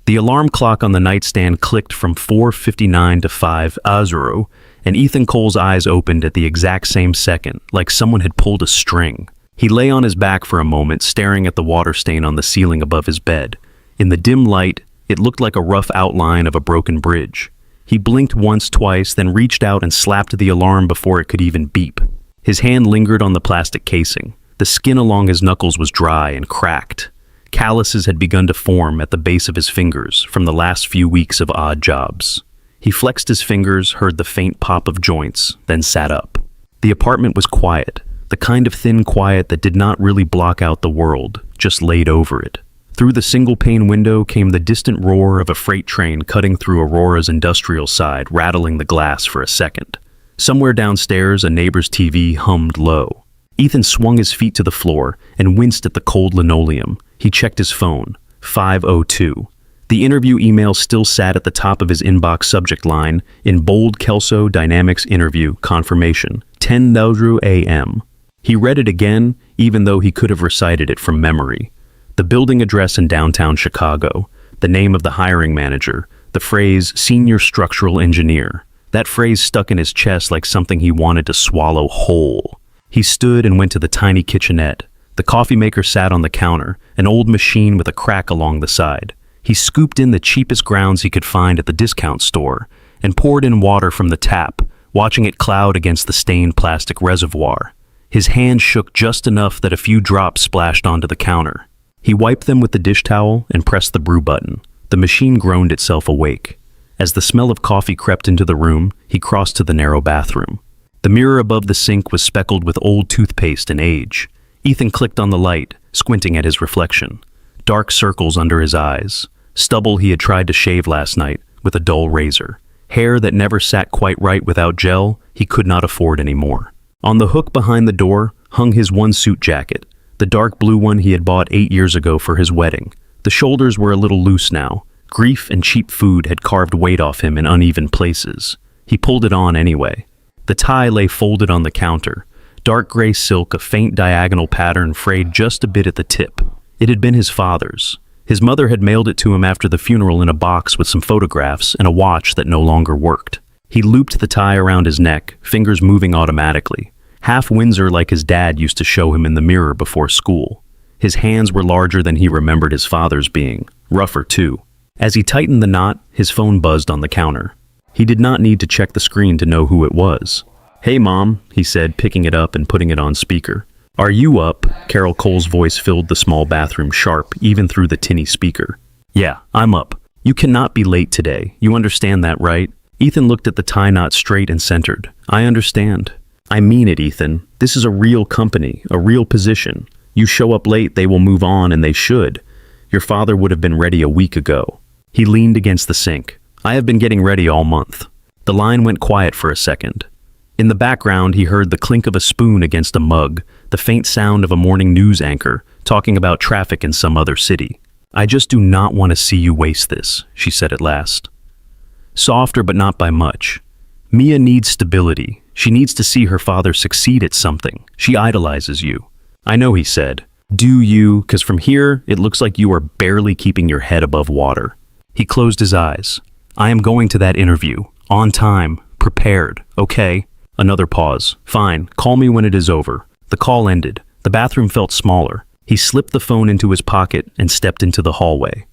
The alarm clock on the nightstand clicked from 4:59 to 5:00, and Ethan Cole's eyes opened at the exact same second, like someone had pulled a string. He lay on his back for a moment, staring at the water stain on the ceiling above his bed. In the dim light, it looked like a rough outline of a broken bridge. He blinked once, twice, then reached out and slapped the alarm before it could even beep. His hand lingered on the plastic casing. The skin along his knuckles was dry and cracked. Calluses had begun to form at the base of his fingers from the last few weeks of odd jobs. He flexed his fingers, heard the faint pop of joints, then sat up. The apartment was quiet, the kind of thin quiet that did not really block out the world, just laid over it. Through the single-pane window came the distant roar of a freight train cutting through Aurora's industrial side, rattling the glass for a second. Somewhere downstairs, a neighbor's TV hummed low. Ethan swung his feet to the floor and winced at the cold linoleum. He checked his phone. 5:02. The interview email still sat at the top of his inbox subject line, in bold Kelso Dynamics interview confirmation, 10:00 a.m. He read it again, even though he could have recited it from memory. The building address in downtown Chicago, the name of the hiring manager, the phrase senior structural engineer. That phrase stuck in his chest like something he wanted to swallow whole. He stood and went to the tiny kitchenette. The coffee maker sat on the counter, an old machine with a crack along the side. He scooped in the cheapest grounds he could find at the discount store and poured in water from the tap, watching it cloud against the stained plastic reservoir. His hand shook just enough that a few drops splashed onto the counter. He wiped them with the dish towel and pressed the brew button. The machine groaned itself awake. As the smell of coffee crept into the room, he crossed to the narrow bathroom. The mirror above the sink was speckled with old toothpaste and age. Ethan clicked on the light, squinting at his reflection. Dark circles under his eyes. Stubble he had tried to shave last night with a dull razor. Hair that never sat quite right without gel he could not afford anymore. On the hook behind the door hung his one-suit jacket, the dark blue one he had bought 8 years ago for his wedding. The shoulders were a little loose now. Grief and cheap food had carved weight off him in uneven places. He pulled it on anyway. The tie lay folded on the counter. Dark gray silk, a faint diagonal pattern frayed just a bit at the tip. It had been his father's. His mother had mailed it to him after the funeral in a box with some photographs and a watch that no longer worked. He looped the tie around his neck, fingers moving automatically. Half Windsor like his dad used to show him in the mirror before school. His hands were larger than he remembered his father's being. Rougher, too. As he tightened the knot, his phone buzzed on the counter. He did not need to check the screen to know who it was. "Hey, Mom," he said, picking it up and putting it on speaker. "Are you up?" Carol Cole's voice filled the small bathroom sharp, even through the tinny speaker. "Yeah, I'm up. You cannot be late today. You understand that, right?" Ethan looked at the tie knot straight and centered. "I understand." "I mean it, Ethan. This is a real company, a real position. You show up late, they will move on, and they should. Your father would have been ready a week ago." He leaned against the sink. "I have been getting ready all month." The line went quiet for a second. In the background, he heard the clink of a spoon against a mug, the faint sound of a morning news anchor talking about traffic in some other city. "I just do not want to see you waste this," she said at last. Softer, but not by much. "Mia needs stability. She needs to see her father succeed at something. She idolizes you." "I know," he said. "Do you? Because from here, it looks like you are barely keeping your head above water." He closed his eyes. "I am going to that interview. On time. Prepared. Okay?" Another pause. "Fine. Call me when it is over." The call ended. The bathroom felt smaller. He slipped the phone into his pocket and stepped into the hallway.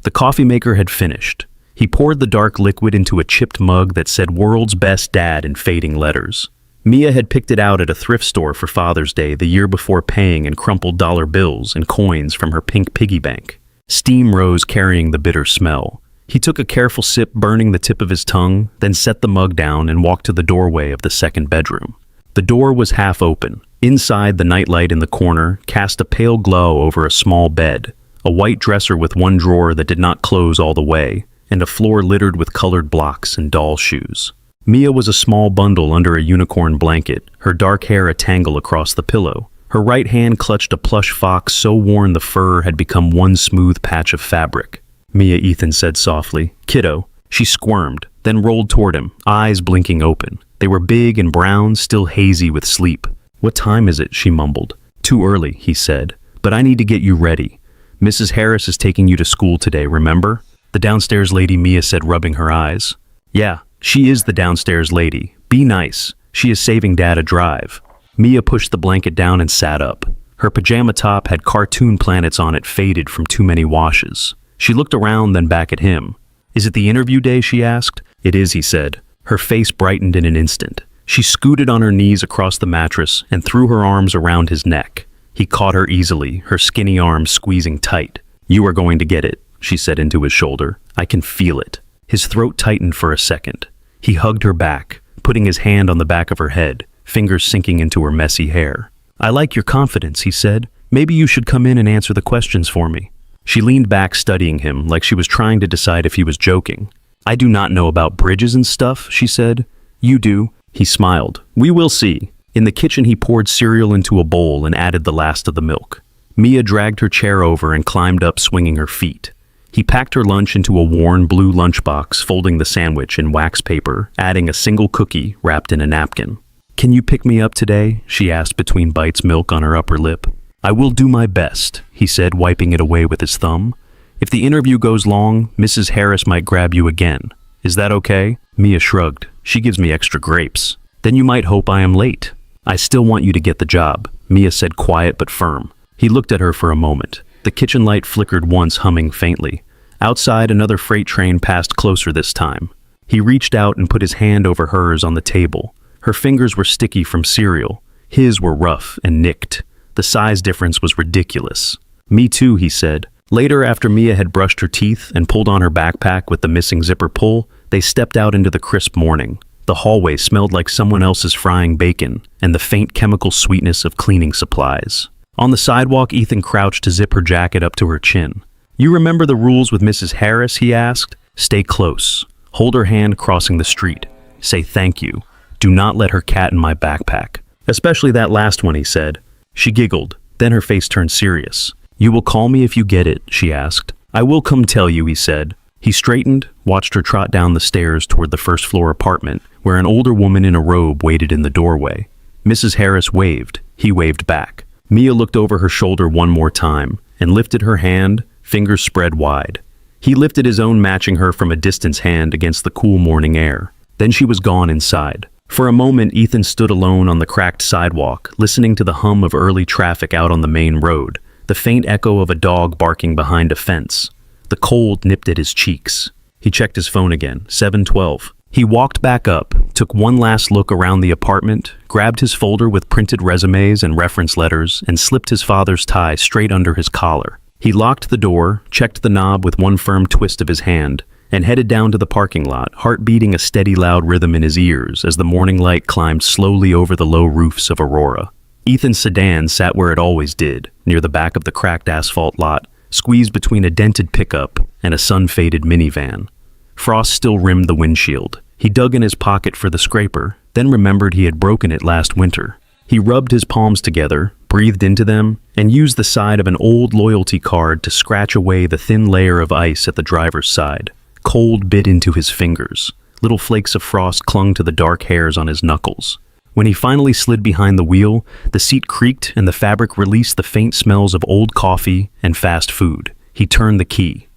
The coffee maker had finished. He poured the dark liquid into a chipped mug that said "World's Best Dad" in fading letters. Mia had picked it out at a thrift store for Father's Day the year before, paying in crumpled dollar bills and coins from her pink piggy bank. Steam rose, carrying the bitter smell. He took a careful sip, burning the tip of his tongue, then set the mug down and walked to the doorway of the second bedroom. The door was half open. Inside, the nightlight in the corner cast a pale glow over a small bed, a white dresser with one drawer that did not close all the way, and a floor littered with colored blocks and doll shoes. Mia was a small bundle under a unicorn blanket, her dark hair a tangle across the pillow. Her right hand clutched a plush fox so worn the fur had become one smooth patch of fabric. "Mia," Ethan said softly. "Kiddo." She squirmed, then rolled toward him, eyes blinking open. They were big and brown, still hazy with sleep. "What time is it?" she mumbled. "Too early," he said. "But I need to get you ready. Mrs. Harris is taking you to school today, remember?" The downstairs lady, Mia said, rubbing her eyes. Yeah, she is the downstairs lady. Be nice. She is saving Dad a drive. Mia pushed the blanket down and sat up. Her pajama top had cartoon planets on it, faded from too many washes. She looked around, then back at him. Is it the interview day, she asked. It is, he said. Her face brightened in an instant. She scooted on her knees across the mattress and threw her arms around his neck. He caught her easily, her skinny arms squeezing tight. You are going to get it, she said into his shoulder. I can feel it. His throat tightened for a second. He hugged her back, putting his hand on the back of her head, fingers sinking into her messy hair. I like your confidence, he said. Maybe you should come in and answer the questions for me. She leaned back, studying him, like she was trying to decide if he was joking. I do not know about bridges and stuff, she said. You do. He smiled. We will see. In the kitchen, he poured cereal into a bowl and added the last of the milk. Mia dragged her chair over and climbed up, swinging her feet. He packed her lunch into a worn blue lunchbox, folding the sandwich in wax paper, adding a single cookie wrapped in a napkin. Can you pick me up today? She asked between bites, milk on her upper lip. I will do my best, he said, wiping it away with his thumb. If the interview goes long, Mrs. Harris might grab you again. Is that okay? Mia shrugged. She gives me extra grapes. Then you might hope I am late. I still want you to get the job, Mia said, quiet but firm. He looked at her for a moment. The kitchen light flickered once, humming faintly. Outside, another freight train passed closer this time. He reached out and put his hand over hers on the table. Her fingers were sticky from cereal. His were rough and nicked. The size difference was ridiculous. Me too, he said. Later, after Mia had brushed her teeth and pulled on her backpack with the missing zipper pull, they stepped out into the crisp morning. The hallway smelled like someone else's frying bacon and the faint chemical sweetness of cleaning supplies. On the sidewalk, Ethan crouched to zip her jacket up to her chin. You remember the rules with Mrs. Harris, he asked. Stay close. Hold her hand crossing the street. Say thank you. Do not let her cat in my backpack. Especially that last one, he said. She giggled. Then her face turned serious. You will call me if you get it, she asked. I will come tell you, he said. He straightened, watched her trot down the stairs toward the first-floor apartment, where an older woman in a robe waited in the doorway. Mrs. Harris waved. He waved back. Mia looked over her shoulder one more time and lifted her hand, fingers spread wide. He lifted his own, matching her from a distance hand against the cool morning air. Then she was gone inside. For a moment, Ethan stood alone on the cracked sidewalk, listening to the hum of early traffic out on the main road, the faint echo of a dog barking behind a fence. The cold nipped at his cheeks. He checked his phone again, 7:12. He walked back up, took one last look around the apartment, grabbed his folder with printed resumes and reference letters, and slipped his father's tie straight under his collar. He locked the door, checked the knob with one firm twist of his hand, and headed down to the parking lot, heart beating a steady loud rhythm in his ears as the morning light climbed slowly over the low roofs of Aurora. Ethan's sedan sat where it always did, near the back of the cracked asphalt lot, squeezed between a dented pickup and a sun-faded minivan. Frost still rimmed the windshield. He dug in his pocket for the scraper, then remembered he had broken it last winter. He rubbed his palms together, breathed into them, and used the side of an old loyalty card to scratch away the thin layer of ice at the driver's side. Cold bit into his fingers. Little flakes of frost clung to the dark hairs on his knuckles. When he finally slid behind the wheel, the seat creaked and the fabric released the faint smells of old coffee and fast food. He turned the key.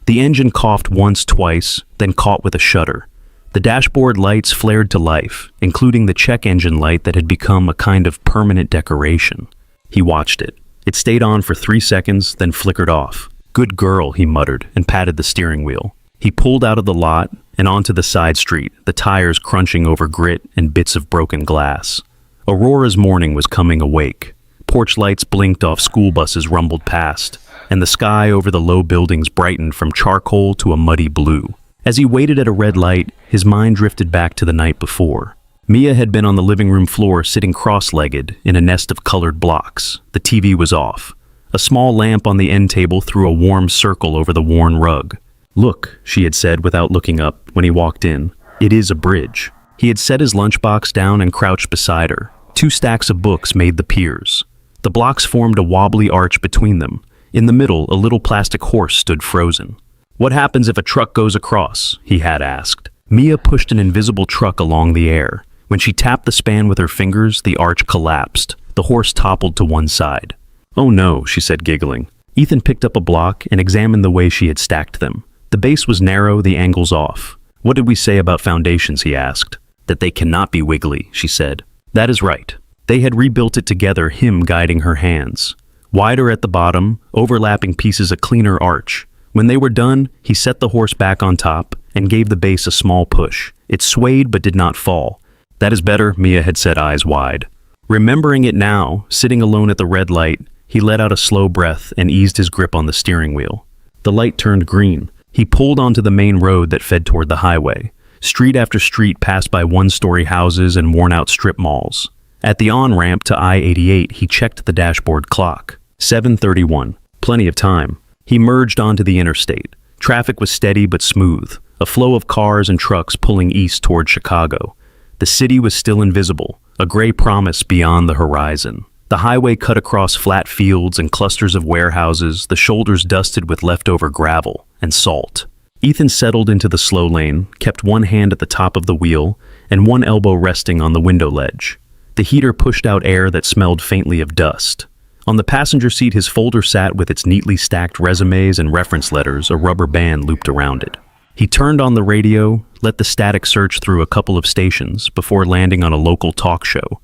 The engine coughed once, twice, then caught with a shudder. The dashboard lights flared to life, including the check engine light that had become a kind of permanent decoration. He watched it. It stayed on for 3 seconds, then flickered off. Good girl, he muttered, and patted the steering wheel. He pulled out of the lot and onto the side street, the tires crunching over grit and bits of broken glass. Aurora's morning was coming awake. Porch lights blinked off school buses rumbled past, and the sky over the low buildings brightened from charcoal to a muddy blue. As he waited at a red light, his mind drifted back to the night before. Mia had been on the living room floor sitting cross-legged in a nest of colored blocks. The TV was off. A small lamp on the end table threw a warm circle over the worn rug. Look, she had said without looking up when he walked in. It is a bridge. He had set his lunchbox down and crouched beside her. 2 stacks of books made the piers. The blocks formed a wobbly arch between them. In the middle, a little plastic horse stood frozen. What happens if a truck goes across? He had asked. Mia pushed an invisible truck along the air. When she tapped the span with her fingers, the arch collapsed. The horse toppled to one side. Oh no, she said, giggling. Ethan picked up a block and examined the way she had stacked them. The base was narrow, the angles off. What did we say about foundations, he asked. That they cannot be wiggly, she said. That is right. They had rebuilt it together, him guiding her hands. Wider at the bottom, overlapping pieces a cleaner arch. When they were done, he set the horse back on top and gave the base a small push. It swayed but did not fall. That is better, Mia had said, eyes wide. Remembering it now, sitting alone at the red light, he let out a slow breath and eased his grip on the steering wheel. The light turned green. He pulled onto the main road that fed toward the highway. Street after street passed by one-story houses and worn-out strip malls. At the on-ramp to I-88, he checked the dashboard clock. 7:31. Plenty of time. He merged onto the interstate. Traffic was steady but smooth, a flow of cars and trucks pulling east toward Chicago. The city was still invisible, a gray promise beyond the horizon. The highway cut across flat fields and clusters of warehouses, the shoulders dusted with leftover gravel and salt. Ethan settled into the slow lane, kept one hand at the top of the wheel and one elbow resting on the window ledge. The heater pushed out air that smelled faintly of dust. On the passenger seat, his folder sat with its neatly stacked resumes and reference letters, a rubber band looped around it. He turned on the radio, let the static search through a couple of stations before landing on a local talk show.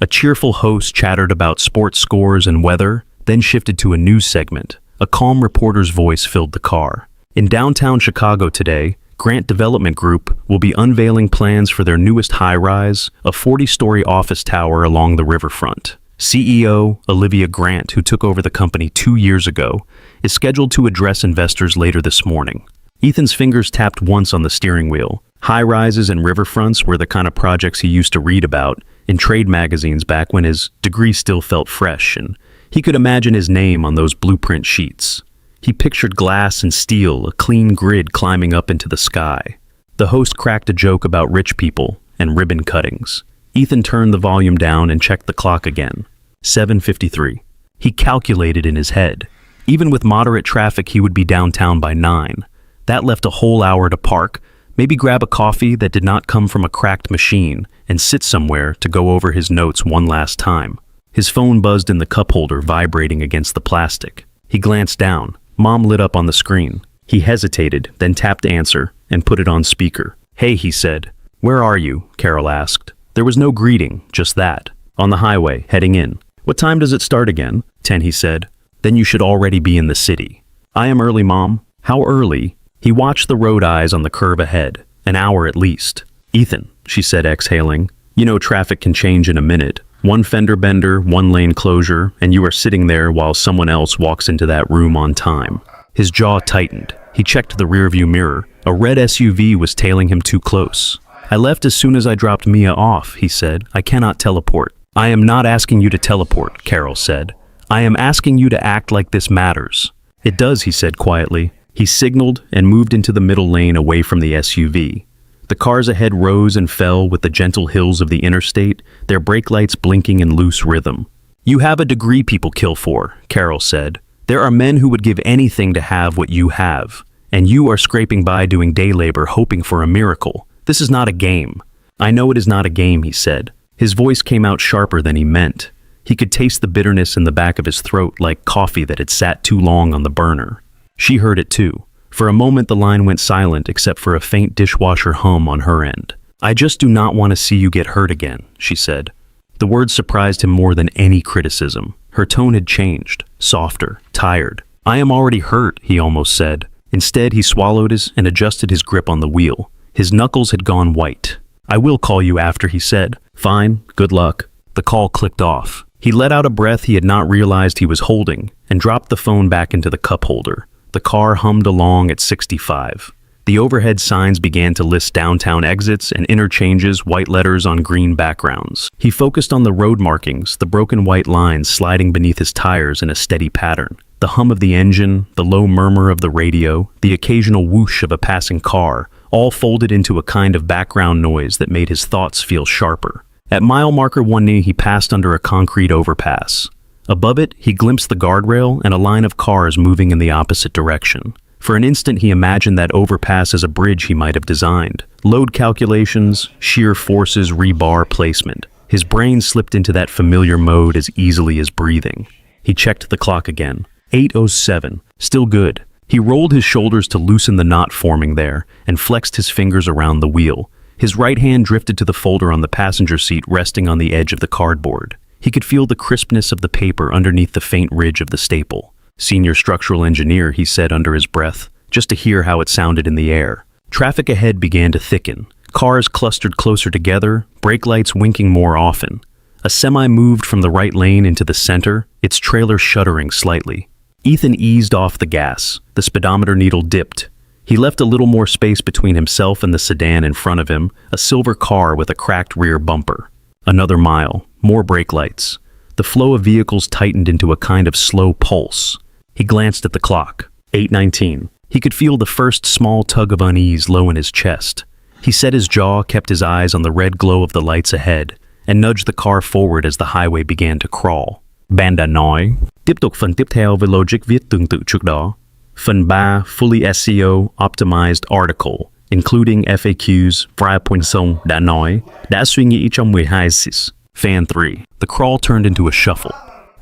A cheerful host chattered about sports scores and weather, then shifted to a news segment. A calm reporter's voice filled the car. In downtown Chicago today, Grant Development Group will be unveiling plans for their newest high-rise, a 40-story office tower along the riverfront. CEO Olivia Grant, who took over the company 2 years ago, is scheduled to address investors later this morning. Ethan's fingers tapped once on the steering wheel. High-rises and riverfronts were the kind of projects he used to read about in trade magazines back when his degree still felt fresh, and he could imagine his name on those blueprint sheets. He pictured glass and steel, a clean grid climbing up into the sky. The host cracked a joke about rich people and ribbon cuttings. Ethan turned the volume down and checked the clock again. 7:53. He calculated in his head. Even with moderate traffic, he would be downtown by 9. That left a whole hour to park, maybe grab a coffee that did not come from a cracked machine, and sit somewhere to go over his notes one last time. His phone buzzed in the cup holder, vibrating against the plastic. He glanced down. Mom lit up on the screen. He hesitated, then tapped answer and put it on speaker. "Hey," he said. "Where are you?" Carol asked. There was no greeting, just that. "On the highway, heading in." "What time does it start again?" 10, he said. "Then you should already be in the city." "I am early, Mom." "How early?" He watched the road eyes on the curve ahead. "An hour at least." "Ethan," she said, exhaling. "You know traffic can change in a minute. One fender bender, one lane closure, and you are sitting there while someone else walks into that room on time." His jaw tightened. He checked the rearview mirror. A red SUV was tailing him too close. "I left as soon as I dropped Mia off," he said. "I cannot teleport." "I am not asking you to teleport," Carol said. "I am asking you to act like this matters." "It does," he said quietly. He signaled and moved into the middle lane away from the SUV. The cars ahead rose and fell with the gentle hills of the interstate, their brake lights blinking in loose rhythm. "You have a degree people kill for," Carol said. "There are men who would give anything to have what you have, and you are scraping by doing day labor hoping for a miracle. This is not a game." "I know it is not a game," he said. His voice came out sharper than he meant. He could taste the bitterness in the back of his throat like coffee that had sat too long on the burner. She heard it too. For a moment the line went silent except for a faint dishwasher hum on her end. "I just do not want to see you get hurt again," she said. The words surprised him more than any criticism. Her tone had changed, softer, tired. "I am already hurt," he almost said. Instead, he swallowed and adjusted his grip on the wheel. His knuckles had gone white. "I will call you after," he said. "Fine, good luck." The call clicked off. He let out a breath he had not realized he was holding and dropped the phone back into the cup holder. The car hummed along at 65. The overhead signs began to list downtown exits and interchanges, white letters on green backgrounds. He focused on the road markings, the broken white lines sliding beneath his tires in a steady pattern. The hum of the engine, the low murmur of the radio, the occasional whoosh of a passing car, all folded into a kind of background noise that made his thoughts feel sharper. At mile marker 1 he passed under a concrete overpass. Above it, he glimpsed the guardrail and a line of cars moving in the opposite direction. For an instant, he imagined that overpass as a bridge he might have designed. Load calculations, shear forces, rebar placement. His brain slipped into that familiar mode as easily as breathing. He checked the clock again. 8:07. Still good. He rolled his shoulders to loosen the knot forming there and flexed his fingers around the wheel. His right hand drifted to the folder on the passenger seat, resting on the edge of the cardboard. He could feel the crispness of the paper underneath the faint ridge of the staple. "Senior structural engineer," he said under his breath, just to hear how it sounded in the air. Traffic ahead began to thicken. Cars clustered closer together, brake lights winking more often. A semi moved from the right lane into the center, its trailer shuddering slightly. Ethan eased off the gas. The speedometer needle dipped. He left a little more space between himself and the sedan in front of him, a silver car with a cracked rear bumper. Another mile, more brake lights. The flow of vehicles tightened into a kind of slow pulse. He glanced at the clock. 8:19. He could feel the first small tug of unease low in his chest. He set his jaw, kept his eyes on the red glow of the lights ahead, and nudged the car forward as the highway began to crawl. Banda nói, tiếp tục phần tiếp theo với logic viết tương tự trước đó. Phần 3, fully SEO optimized article, including FAQs, Vry.song đã nói, đã suy nghĩ trong 12 sis. Fan 3. The crawl turned into a shuffle.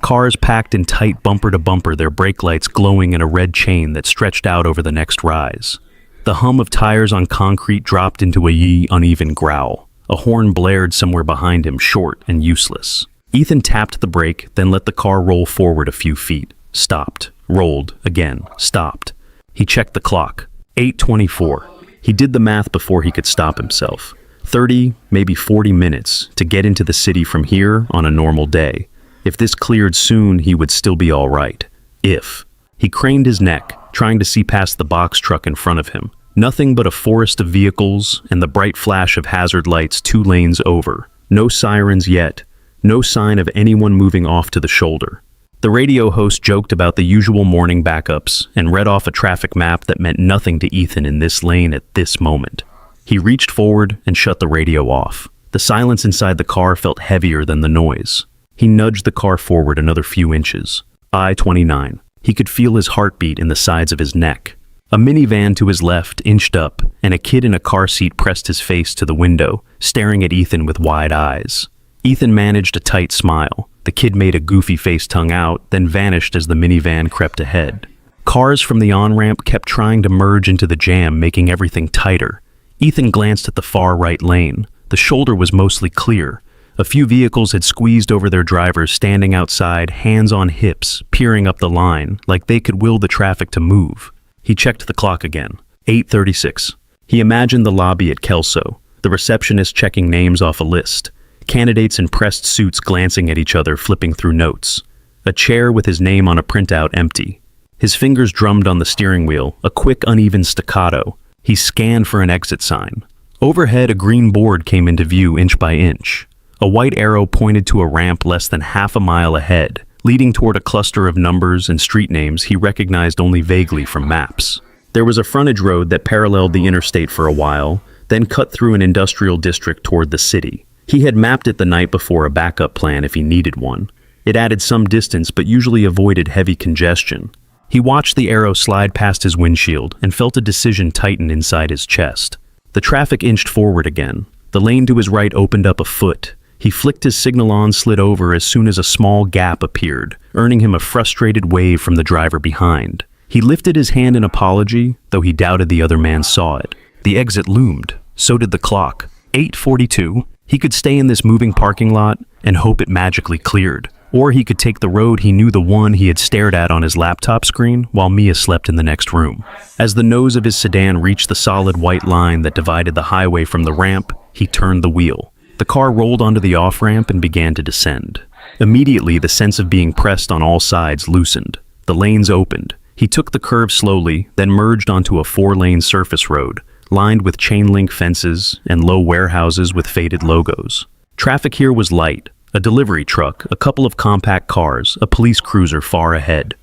Cars packed in tight bumper to bumper, their brake lights glowing in a red chain that stretched out over the next rise. The hum of tires on concrete dropped into a uneven growl. A horn blared somewhere behind him, short and useless. Ethan tapped the brake, then let the car roll forward a few feet. Stopped. Rolled. Again. Stopped. He checked the clock. 8:24. He did the math before he could stop himself. 30, maybe 40 minutes to get into the city from here on a normal day. If this cleared soon, he would still be all right. If. He craned his neck, trying to see past the box truck in front of him. Nothing but a forest of vehicles and the bright flash of hazard lights 2 lanes over. No sirens yet. No sign of anyone moving off to the shoulder. The radio host joked about the usual morning backups and read off a traffic map that meant nothing to Ethan in this lane at this moment. He reached forward and shut the radio off. The silence inside the car felt heavier than the noise. He nudged the car forward another few inches. I-29. He could feel his heartbeat in the sides of his neck. A minivan to his left inched up, and a kid in a car seat pressed his face to the window, staring at Ethan with wide eyes. Ethan managed a tight smile. The kid made a goofy face, tongue out, then vanished as the minivan crept ahead. Cars from the on-ramp kept trying to merge into the jam, making everything tighter. Ethan glanced at the far right lane. The shoulder was mostly clear. A few vehicles had squeezed over their drivers, standing outside, hands on hips, peering up the line, like they could will the traffic to move. He checked the clock again. 8:36. He imagined the lobby at Kelso, the receptionist checking names off a list, candidates in pressed suits glancing at each other, flipping through notes. A chair with his name on a printout empty. His fingers drummed on the steering wheel, a quick, uneven staccato. He scanned for an exit sign. Overhead, a green board came into view inch by inch. A white arrow pointed to a ramp less than half a mile ahead, leading toward a cluster of numbers and street names he recognized only vaguely from maps. There was a frontage road that paralleled the interstate for a while, then cut through an industrial district toward the city. He had mapped it the night before, a backup plan if he needed one. It added some distance but usually avoided heavy congestion. He watched the arrow slide past his windshield and felt a decision tighten inside his chest. The traffic inched forward again. The lane to his right opened up a foot. He flicked his signal on, slid over as soon as a small gap appeared, earning him a frustrated wave from the driver behind. He lifted his hand in apology, though he doubted the other man saw it. The exit loomed. So did the clock. 8:42. He could stay in this moving parking lot and hope it magically cleared. Or he could take the road he knew, the one he had stared at on his laptop screen while Mia slept in the next room. As the nose of his sedan reached the solid white line that divided the highway from the ramp, he turned the wheel. The car rolled onto the off-ramp and began to descend. Immediately, the sense of being pressed on all sides loosened. The lanes opened. He took the curve slowly, then merged onto a 4-lane surface road, lined with chain-link fences and low warehouses with faded logos. Traffic here was light. A delivery truck, a couple of compact cars, a police cruiser far ahead.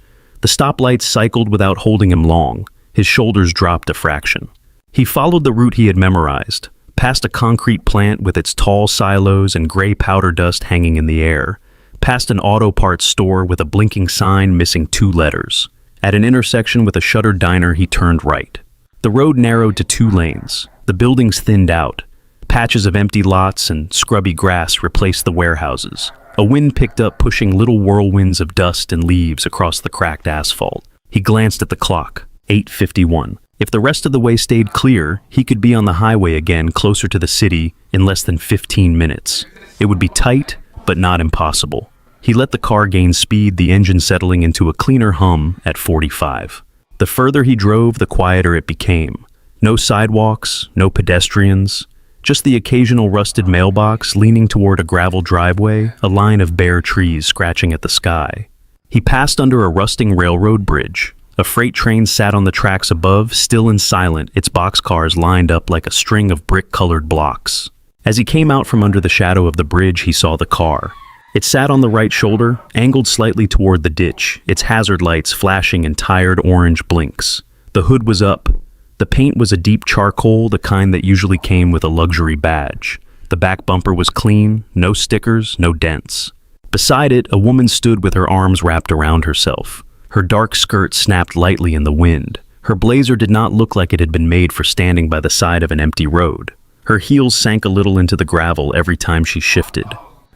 The stoplights cycled without holding him long. His shoulders dropped a fraction. He followed the route he had memorized, past a concrete plant with its tall silos and gray powder dust hanging in the air, past an auto parts store with a blinking sign missing 2 letters. At an intersection with a shuttered diner, he turned right. The road narrowed to 2 lanes. The buildings thinned out. Patches of empty lots and scrubby grass replaced the warehouses. A wind picked up, pushing little whirlwinds of dust and leaves across the cracked asphalt. He glanced at the clock. 8:51. If the rest of the way stayed clear, he could be on the highway again closer to the city in less than 15 minutes. It would be tight, but not impossible. He let the car gain speed, the engine settling into a cleaner hum at 45. The further he drove, the quieter it became. No sidewalks, no pedestrians, just the occasional rusted mailbox leaning toward a gravel driveway, a line of bare trees scratching at the sky. He passed under a rusting railroad bridge. A freight train sat on the tracks above, still and silent, its boxcars lined up like a string of brick-colored blocks. As he came out from under the shadow of the bridge, he saw the car. It sat on the right shoulder, angled slightly toward the ditch, its hazard lights flashing in tired orange blinks. The hood was up. The paint was a deep charcoal, the kind that usually came with a luxury badge. The back bumper was clean, no stickers, no dents. Beside it, a woman stood with her arms wrapped around herself. Her dark skirt snapped lightly in the wind. Her blazer did not look like it had been made for standing by the side of an empty road. Her heels sank a little into the gravel every time she shifted.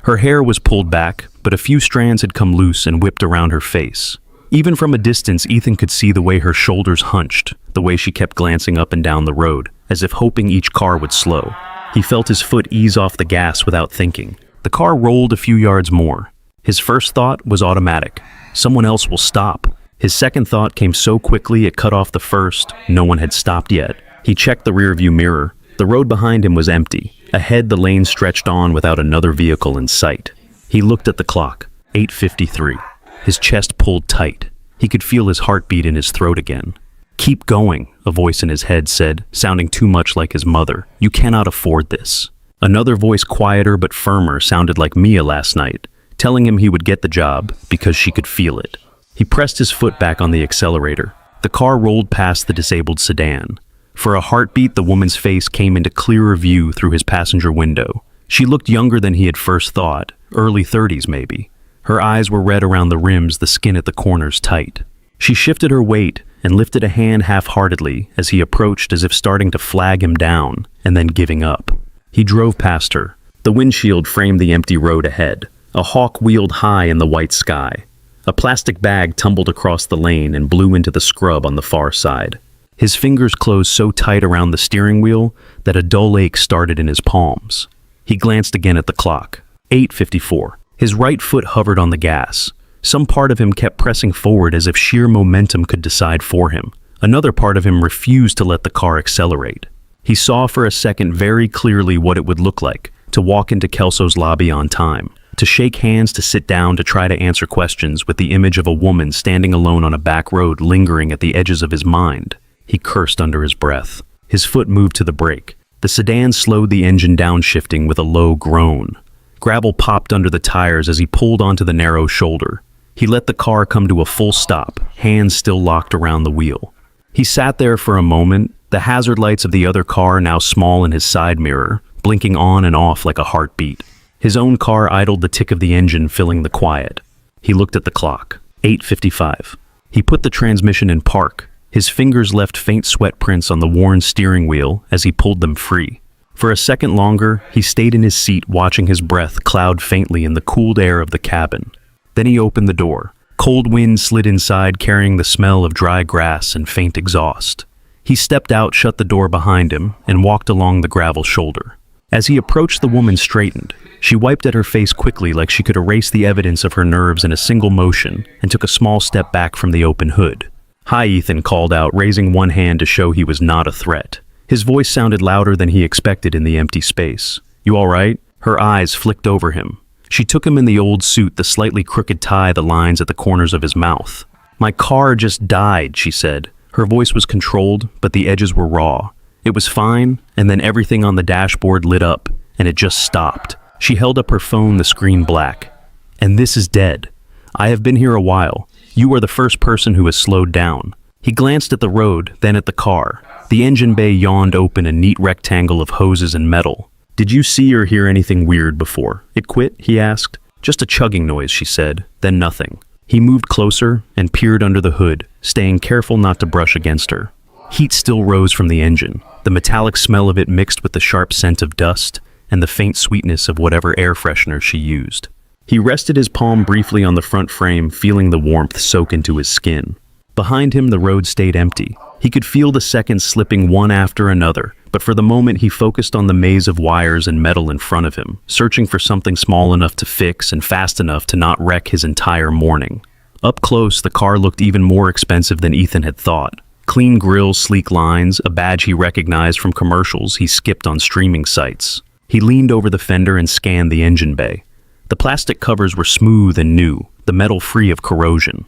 Her hair was pulled back, but a few strands had come loose and whipped around her face. Even from a distance, Ethan could see the way her shoulders hunched, the way she kept glancing up and down the road, as if hoping each car would slow. He felt his foot ease off the gas without thinking. The car rolled a few yards more. His first thought was automatic. Someone else will stop. His second thought came so quickly it cut off the first. No one had stopped yet. He checked the rearview mirror. The road behind him was empty. Ahead, the lane stretched on without another vehicle in sight. He looked at the clock. 8:53. His chest pulled tight. He could feel his heartbeat in his throat again. "Keep going," a voice in his head said, sounding too much like his mother. "You cannot afford this." Another voice, quieter but firmer, sounded like Mia last night, telling him he would get the job because she could feel it. He pressed his foot back on the accelerator. The car rolled past the disabled sedan. For a heartbeat, the woman's face came into clearer view through his passenger window. She looked younger than he had first thought, early 30s maybe. Her eyes were red around the rims, the skin at the corners tight. She shifted her weight and lifted a hand half-heartedly as he approached, as if starting to flag him down and then giving up. He drove past her. The windshield framed the empty road ahead. A hawk wheeled high in the white sky. A plastic bag tumbled across the lane and blew into the scrub on the far side. His fingers closed so tight around the steering wheel that a dull ache started in his palms. He glanced again at the clock. 8:54. His right foot hovered on the gas. Some part of him kept pressing forward as if sheer momentum could decide for him. Another part of him refused to let the car accelerate. He saw for a second very clearly what it would look like to walk into Kelso's lobby on time, to shake hands, to sit down, to try to answer questions, with the image of a woman standing alone on a back road lingering at the edges of his mind. He cursed under his breath. His foot moved to the brake. The sedan slowed the engine downshifting with a low groan. Gravel popped under the tires as he pulled onto the narrow shoulder. He let the car come to a full stop, hands still locked around the wheel. He sat there for a moment, the hazard lights of the other car now small in his side mirror, blinking on and off like a heartbeat. His own car idled, the tick of the engine filling the quiet. He looked at the clock. 8:55. He put the transmission in park. His fingers left faint sweat prints on the worn steering wheel as he pulled them free. For a second longer, he stayed in his seat, watching his breath cloud faintly in the cooled air of the cabin. Then he opened the door. Cold wind slid inside, carrying the smell of dry grass and faint exhaust. He stepped out, shut the door behind him, and walked along the gravel shoulder. As he approached, the woman straightened. She wiped at her face quickly, like she could erase the evidence of her nerves in a single motion, and took a small step back from the open hood. "Hi," Ethan called out, raising one hand to show he was not a threat. His voice sounded louder than he expected in the empty space. "You all right?" Her eyes flicked over him. She took him in, the old suit, the slightly crooked tie, the lines at the corners of his mouth. "My car just died," she said. Her voice was controlled, but the edges were raw. It was fine, and then everything on the dashboard lit up, and it just stopped. She held up her phone, the screen black. "And this is dead. I have been here a while. You are the first person who has slowed down." He glanced at the road, then at the car. The engine bay yawned open, a neat rectangle of hoses and metal. "Did you see or hear anything weird before? It quit?" he asked. "Just a chugging noise," she said, then nothing. He moved closer and peered under the hood, staying careful not to brush against her. Heat still rose from the engine, the metallic smell of it mixed with the sharp scent of dust and the faint sweetness of whatever air freshener she used. He rested his palm briefly on the front frame, feeling the warmth soak into his skin. Behind him, the road stayed empty. He could feel the seconds slipping one after another, but for the moment he focused on the maze of wires and metal in front of him, searching for something small enough to fix and fast enough to not wreck his entire morning. Up close, the car looked even more expensive than Ethan had thought. Clean grills, sleek lines, a badge he recognized from commercials he skipped on streaming sites. He leaned over the fender and scanned the engine bay. The plastic covers were smooth and new, the metal free of corrosion.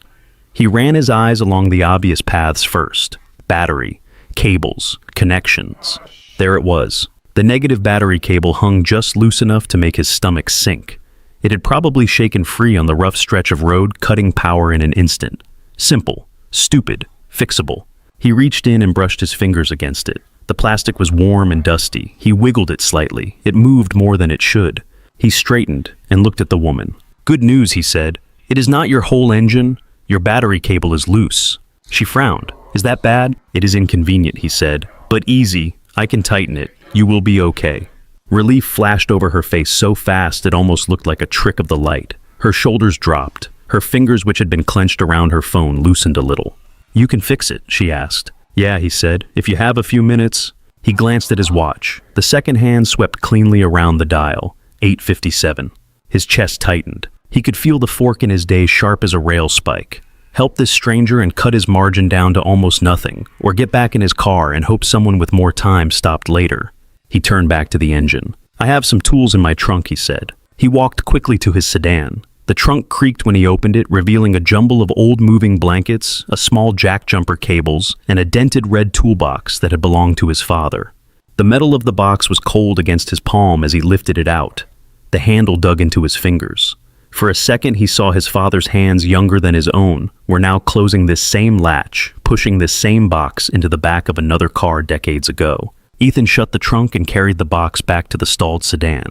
He ran his eyes along the obvious paths first. Battery, cables, connections. There it was. The negative battery cable hung just loose enough to make his stomach sink. It had probably shaken free on the rough stretch of road, cutting power in an instant. Simple, stupid, fixable. He reached in and brushed his fingers against it. The plastic was warm and dusty. He wiggled it slightly. It moved more than it should. He straightened and looked at the woman. "Good news," he said. "It is not your whole engine. Your battery cable is loose." She frowned. "Is that bad?" "It is inconvenient," he said. "But easy. I can tighten it. You will be okay." Relief flashed over her face so fast it almost looked like a trick of the light. Her shoulders dropped. Her fingers, which had been clenched around her phone, loosened a little. "You can fix it?" she asked. "Yeah," he said. "If you have a few minutes." He glanced at his watch. The second hand swept cleanly around the dial. 8:57. His chest tightened. He could feel the fork in his day sharp as a rail spike. Help this stranger and cut his margin down to almost nothing, or get back in his car and hope someone with more time stopped later. He turned back to the engine. "I have some tools in my trunk," he said. He walked quickly to his sedan. The trunk creaked when he opened it, revealing a jumble of old moving blankets, a small jack jumper cables, and a dented red toolbox that had belonged to his father. The metal of the box was cold against his palm as he lifted it out. The handle dug into his fingers. For a second, he saw his father's hands, younger than his own, were now closing this same latch, pushing this same box into the back of another car decades ago. Ethan shut the trunk and carried the box back to the stalled sedan.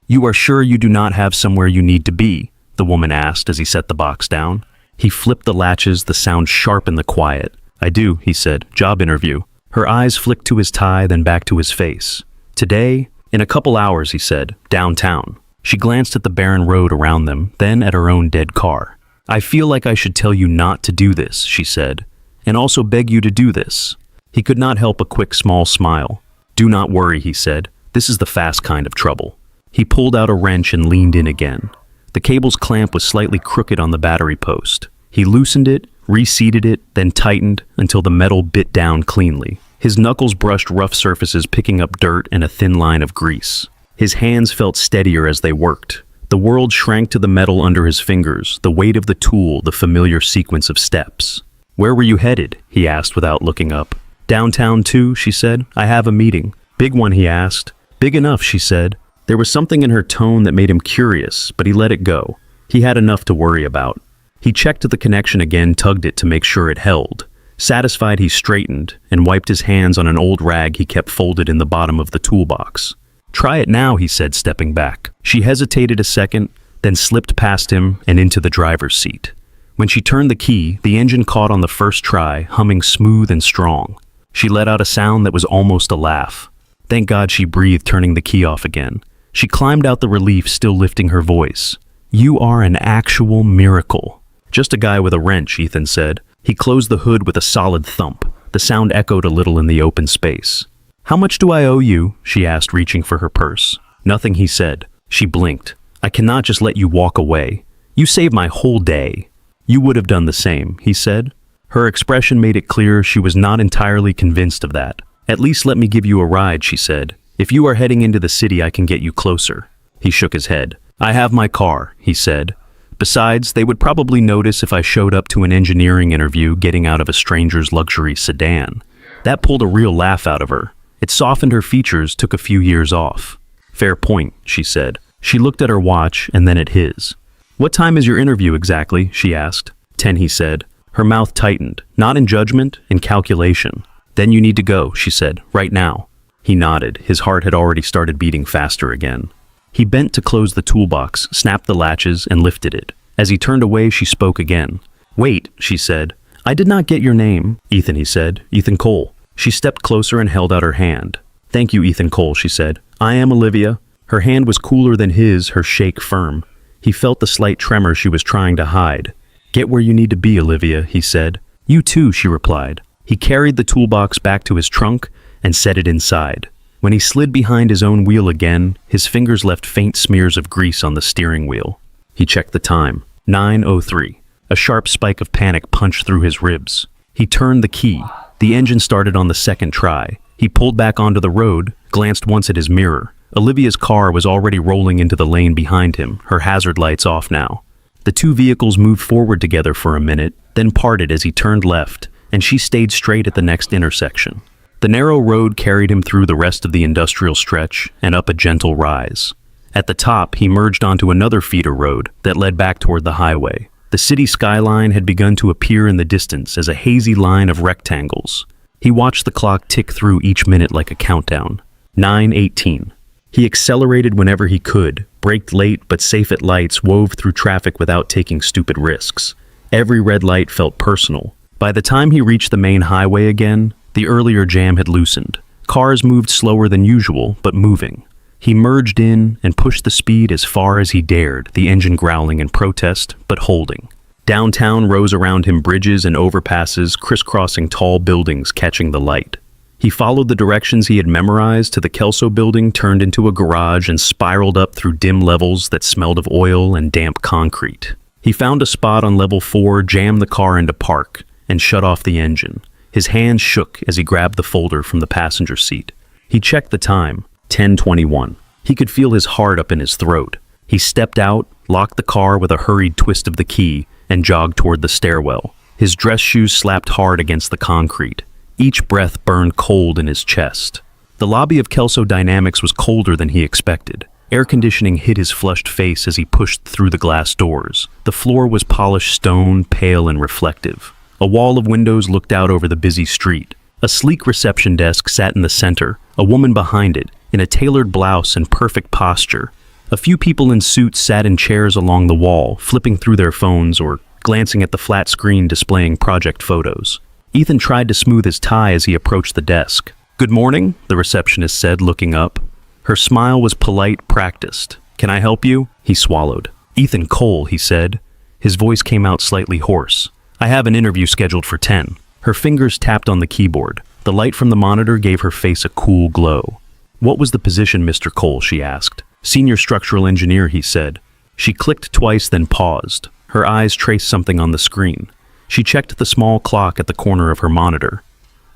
"You are sure you do not have somewhere you need to be?" the woman asked as he set the box down. He flipped the latches, the sound sharp in the quiet. "I do," he said. "Job interview." Her eyes flicked to his tie, then back to his face. "Today? In a couple hours," he said. "Downtown." She glanced at the barren road around them, then at her own dead car. "I feel like I should tell you not to do this," she said, "and also beg you to do this." He could not help a quick small smile. "Do not worry," he said. "This is the fast kind of trouble." He pulled out a wrench and leaned in again. The cable's clamp was slightly crooked on the battery post. He loosened it, reseated it, then tightened until the metal bit down cleanly. His knuckles brushed rough surfaces, picking up dirt and a thin line of grease. His hands felt steadier as they worked. The world shrank to the metal under his fingers, the weight of the tool, the familiar sequence of steps. "Where were you headed?" he asked without looking up. "Downtown too," she said. "I have a meeting." "Big one?" he asked. "Big enough," she said. There was something in her tone that made him curious, but he let it go. He had enough to worry about. He checked the connection again, tugged it to make sure it held. Satisfied, he straightened and wiped his hands on an old rag he kept folded in the bottom of the toolbox. "Try it now," he said, stepping back. She hesitated a second, then slipped past him and into the driver's seat. When she turned the key, the engine caught on the first try, humming smooth and strong. She let out a sound that was almost a laugh. Thank God, she breathed, turning the key off again. She climbed out the relief, still lifting her voice. "You are an actual miracle." "Just a guy with a wrench," Ethan said. He closed the hood with a solid thump. The sound echoed a little in the open space. "How much do I owe you?" she asked, reaching for her purse. "Nothing," he said. She blinked. "I cannot just let you walk away. You saved my whole day." "You would have done the same," he said. Her expression made it clear she was not entirely convinced of that. "At least let me give you a ride," she said. "If you are heading into the city, I can get you closer." He shook his head. "I have my car," he said. "Besides, they would probably notice if I showed up to an engineering interview getting out of a stranger's luxury sedan." That pulled a real laugh out of her. It softened her features, took a few years off. "Fair point," she said. She looked at her watch and then at his. "What time is your interview exactly?" she asked. 10, he said. Her mouth tightened, not in judgment, in calculation. "Then you need to go," she said, "right now." He nodded. His heart had already started beating faster again. He bent to close the toolbox, snapped the latches, and lifted it. As he turned away, she spoke again. "Wait," she said. "I did not get your name." "Ethan," he said. "Ethan Cole." She stepped closer and held out her hand. "Thank you, Ethan Cole," she said. "I am Olivia." Her hand was cooler than his, her shake firm. He felt the slight tremor she was trying to hide. "Get where you need to be, Olivia," he said. You too, she replied. He carried the toolbox back to his trunk and set it inside. When he slid behind his own wheel again, his fingers left faint smears of grease on the steering wheel. He checked the time. 9:03. A sharp spike of panic punched through his ribs. He turned the key. The engine started on the second try. He pulled back onto the road, glanced once at his mirror. Olivia's car was already rolling into the lane behind him, her hazard lights off now. The two vehicles moved forward together for a minute, then parted as he turned left, and she stayed straight at the next intersection. The narrow road carried him through the rest of the industrial stretch and up a gentle rise. At the top, he merged onto another feeder road that led back toward the highway. The city skyline had begun to appear in the distance as a hazy line of rectangles. He watched the clock tick through each minute like a countdown. 9:18. He accelerated whenever he could, braked late but safe at lights, wove through traffic without taking stupid risks. Every red light felt personal. By the time he reached the main highway again, the earlier jam had loosened. Cars moved slower than usual, but moving. He merged in and pushed the speed as far as he dared, the engine growling in protest, but holding. Downtown rose around him, bridges and overpasses, crisscrossing tall buildings catching the light. He followed the directions he had memorized to the Kelso building, turned into a garage, and spiraled up through dim levels that smelled of oil and damp concrete. He found a spot on level 4, jammed the car into park, and shut off the engine. His hands shook as he grabbed the folder from the passenger seat. He checked the time, 10:21. He could feel his heart up in his throat. He stepped out, locked the car with a hurried twist of the key, and jogged toward the stairwell. His dress shoes slapped hard against the concrete. Each breath burned cold in his chest. The lobby of Kelso Dynamics was colder than he expected. Air conditioning hid his flushed face as he pushed through the glass doors. The floor was polished stone, pale and reflective. A wall of windows looked out over the busy street. A sleek reception desk sat in the center, a woman behind it, in a tailored blouse and perfect posture. A few people in suits sat in chairs along the wall, flipping through their phones or glancing at the flat screen displaying project photos. Ethan tried to smooth his tie as he approached the desk. "Good morning," the receptionist said, looking up. Her smile was polite, practiced. "Can I help you?" He swallowed. "Ethan Cole," he said. His voice came out slightly hoarse. "I have an interview scheduled for 10. Her fingers tapped on the keyboard. The light from the monitor gave her face a cool glow. "What was the position, Mr. Cole?" she asked. "Senior structural engineer," he said. She clicked twice, then paused. Her eyes traced something on the screen. She checked the small clock at the corner of her monitor.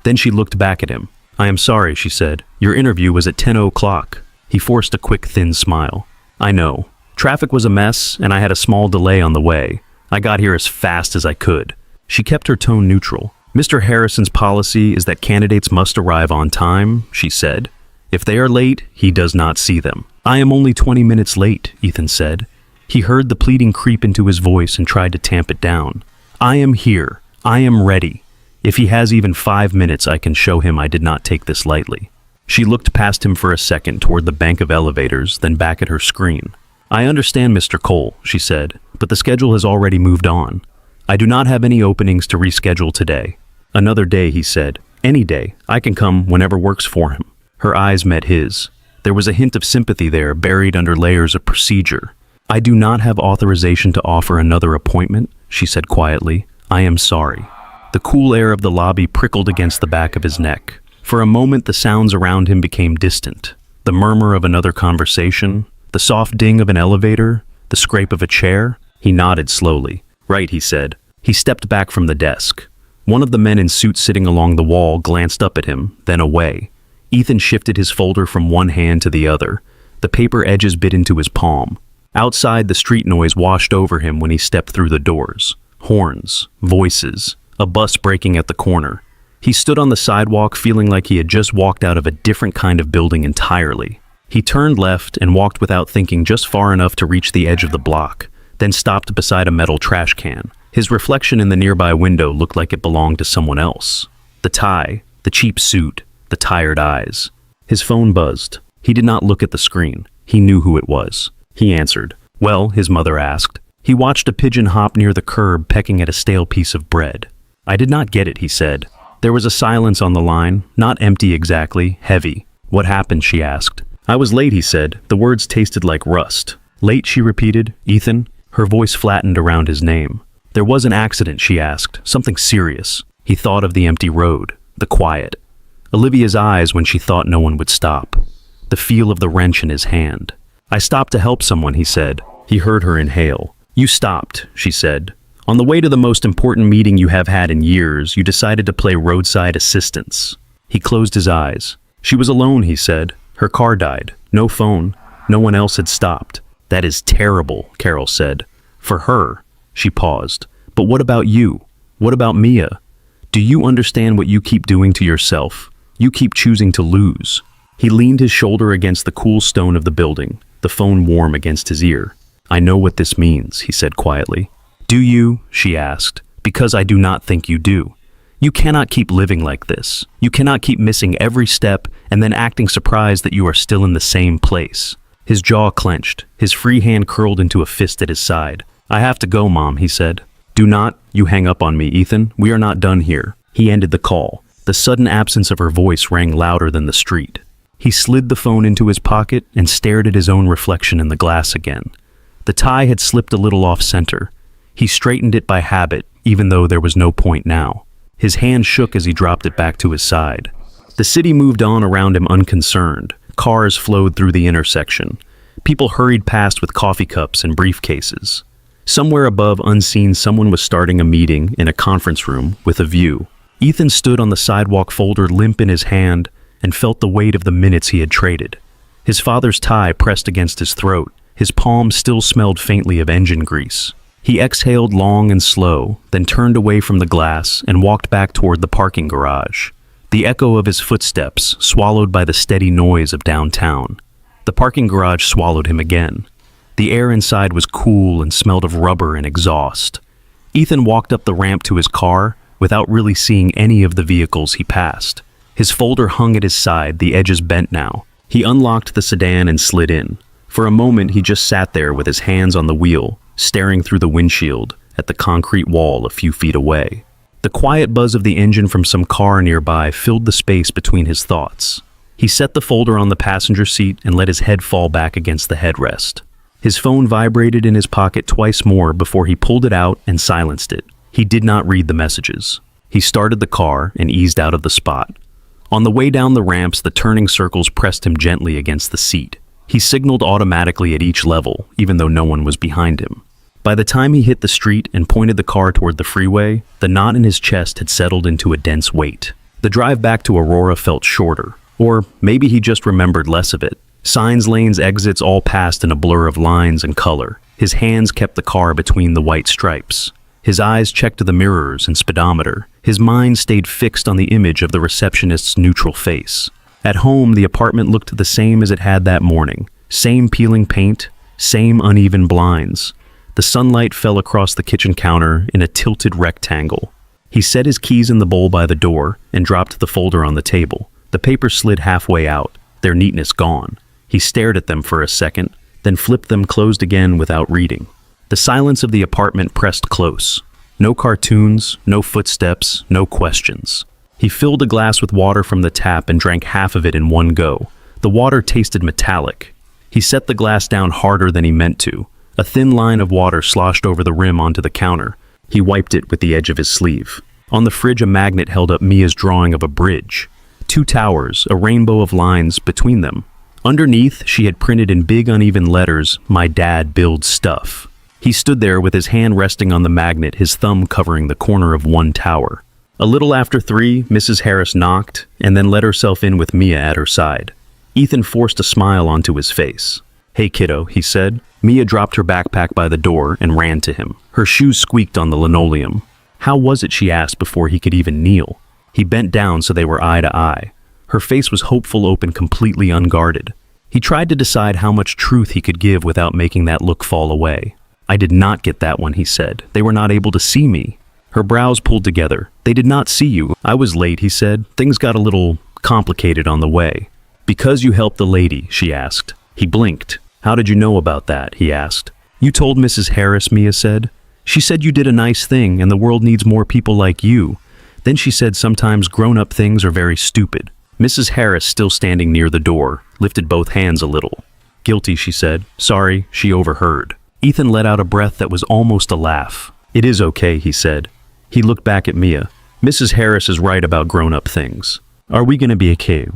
Then she looked back at him. "I am sorry," she said. "Your interview was at 10 o'clock. He forced a quick, thin smile. "I know. Traffic was a mess, and I had a small delay on the way. I got here as fast as I could." She kept her tone neutral. "Mr. Harrison's policy is that candidates must arrive on time," she said. "If they are late, he does not see them." "I am only 20 minutes late," Ethan said. He heard the pleading creep into his voice and tried to tamp it down. "I am here. I am ready. If he has even 5 minutes, I can show him I did not take this lightly." She looked past him for a second toward the bank of elevators, then back at her screen. "I understand, Mr. Cole," she said, "but the schedule has already moved on. I do not have any openings to reschedule today." "Another day," he said. "Any day. I can come whenever works for him." Her eyes met his. There was a hint of sympathy there, buried under layers of procedure. "I do not have authorization to offer another appointment," she said quietly. "I am sorry." The cool air of the lobby prickled against the back of his neck. For a moment, the sounds around him became distant. The murmur of another conversation, the soft ding of an elevator, the scrape of a chair. He nodded slowly. "Right," he said. He stepped back from the desk. One of the men in suits sitting along the wall glanced up at him, then away. Ethan shifted his folder from one hand to the other. The paper edges bit into his palm. Outside, the street noise washed over him when he stepped through the doors. Horns, voices, a bus braking at the corner. He stood on the sidewalk feeling like he had just walked out of a different kind of building entirely. He turned left and walked without thinking just far enough to reach the edge of the block, then stopped beside a metal trash can. His reflection in the nearby window looked like it belonged to someone else. The tie, the cheap suit, the tired eyes. His phone buzzed. He did not look at the screen. He knew who it was. He answered. "Well," his mother asked. He watched a pigeon hop near the curb, pecking at a stale piece of bread. "I did not get it," he said. There was a silence on the line, not empty exactly, heavy. "What happened?" she asked. "I was late," he said. The words tasted like rust. "Late," she repeated. "Ethan?" Her voice flattened around his name. There was an accident, she asked, something serious. He thought of the empty road, the quiet. Olivia's eyes when she thought no one would stop. The feel of the wrench in his hand. I stopped to help someone, he said. He heard her inhale. You stopped, she said. On the way to the most important meeting you have had in years, you decided to play roadside assistance. He closed his eyes. She was alone, he said. Her car died. No phone. No one else had stopped. That is terrible, Carol said. For her. She paused. But what about you? What about Mia? Do you understand what you keep doing to yourself? You keep choosing to lose. He leaned his shoulder against the cool stone of the building, the phone warm against his ear. I know what this means, he said quietly. Do you? She asked. Because I do not think you do. You cannot keep living like this. You cannot keep missing every step and then acting surprised that you are still in the same place. His jaw clenched, his free hand curled into a fist at his side. I have to go, Mom, he said. Do not, you hang up on me, Ethan. We are not done here. He ended the call. The sudden absence of her voice rang louder than the street. He slid the phone into his pocket and stared at his own reflection in the glass again. The tie had slipped a little off center. He straightened it by habit, even though there was no point now. His hand shook as he dropped it back to his side. The city moved on around him unconcerned. Cars flowed through the intersection. People hurried past with coffee cups and briefcases. Somewhere above, unseen, someone was starting a meeting in a conference room with a view. Ethan stood on the sidewalk, folder limp in his hand, and felt the weight of the minutes he had traded. His father's tie pressed against his throat. His palm still smelled faintly of engine grease. He exhaled long and slow, then turned away from the glass and walked back toward the parking garage. The echo of his footsteps swallowed by the steady noise of downtown. The parking garage swallowed him again. The air inside was cool and smelled of rubber and exhaust. Ethan walked up the ramp to his car without really seeing any of the vehicles he passed. His folder hung at his side, the edges bent now. He unlocked the sedan and slid in. For a moment, he just sat there with his hands on the wheel, staring through the windshield at the concrete wall a few feet away. The quiet buzz of the engine from some car nearby filled the space between his thoughts. He set the folder on the passenger seat and let his head fall back against the headrest. His phone vibrated in his pocket twice more before he pulled it out and silenced it. He did not read the messages. He started the car and eased out of the spot. On the way down the ramps, the turning circles pressed him gently against the seat. He signaled automatically at each level, even though no one was behind him. By the time he hit the street and pointed the car toward the freeway, the knot in his chest had settled into a dense weight. The drive back to Aurora felt shorter, or maybe he just remembered less of it. Signs, lanes, exits all passed in a blur of lines and color. His hands kept the car between the white stripes. His eyes checked the mirrors and speedometer. His mind stayed fixed on the image of the receptionist's neutral face. At home, the apartment looked the same as it had that morning. Same peeling paint, same uneven blinds. The sunlight fell across the kitchen counter in a tilted rectangle. He set his keys in the bowl by the door and dropped the folder on the table. The papers slid halfway out, their neatness gone. He stared at them for a second, then flipped them closed again without reading. The silence of the apartment pressed close. No cartoons, no footsteps, no questions. He filled a glass with water from the tap and drank half of it in one go. The water tasted metallic. He set the glass down harder than he meant to. A thin line of water sloshed over the rim onto the counter. He wiped it with the edge of his sleeve. On the fridge, a magnet held up Mia's drawing of a bridge. 2 towers, a rainbow of lines between them. Underneath, she had printed in big uneven letters, "My dad builds stuff." He stood there with his hand resting on the magnet, his thumb covering the corner of one tower. A little after 3, Mrs. Harris knocked and then let herself in with Mia at her side. Ethan forced a smile onto his face. "Hey kiddo," he said. Mia dropped her backpack by the door and ran to him. Her shoes squeaked on the linoleum. How was it, she asked before he could even kneel. He bent down so they were eye to eye. Her face was hopeful, open, completely unguarded. He tried to decide how much truth he could give without making that look fall away. "I did not get that one," he said. "They were not able to see me." Her brows pulled together. "They did not see you. I was late," he said. "Things got a little complicated on the way." "Because you helped the lady?" she asked. He blinked. "How did you know about that?" he asked. "You told Mrs. Harris," Mia said. "She said you did a nice thing and the world needs more people like you. Then she said sometimes grown-up things are very stupid." Mrs. Harris, still standing near the door, lifted both hands a little. "Guilty," she said. "Sorry," she overheard. Ethan let out a breath that was almost a laugh. "It is okay," he said. He looked back at Mia. "Mrs. Harris is right about grown-up things. Are we gonna be okay?"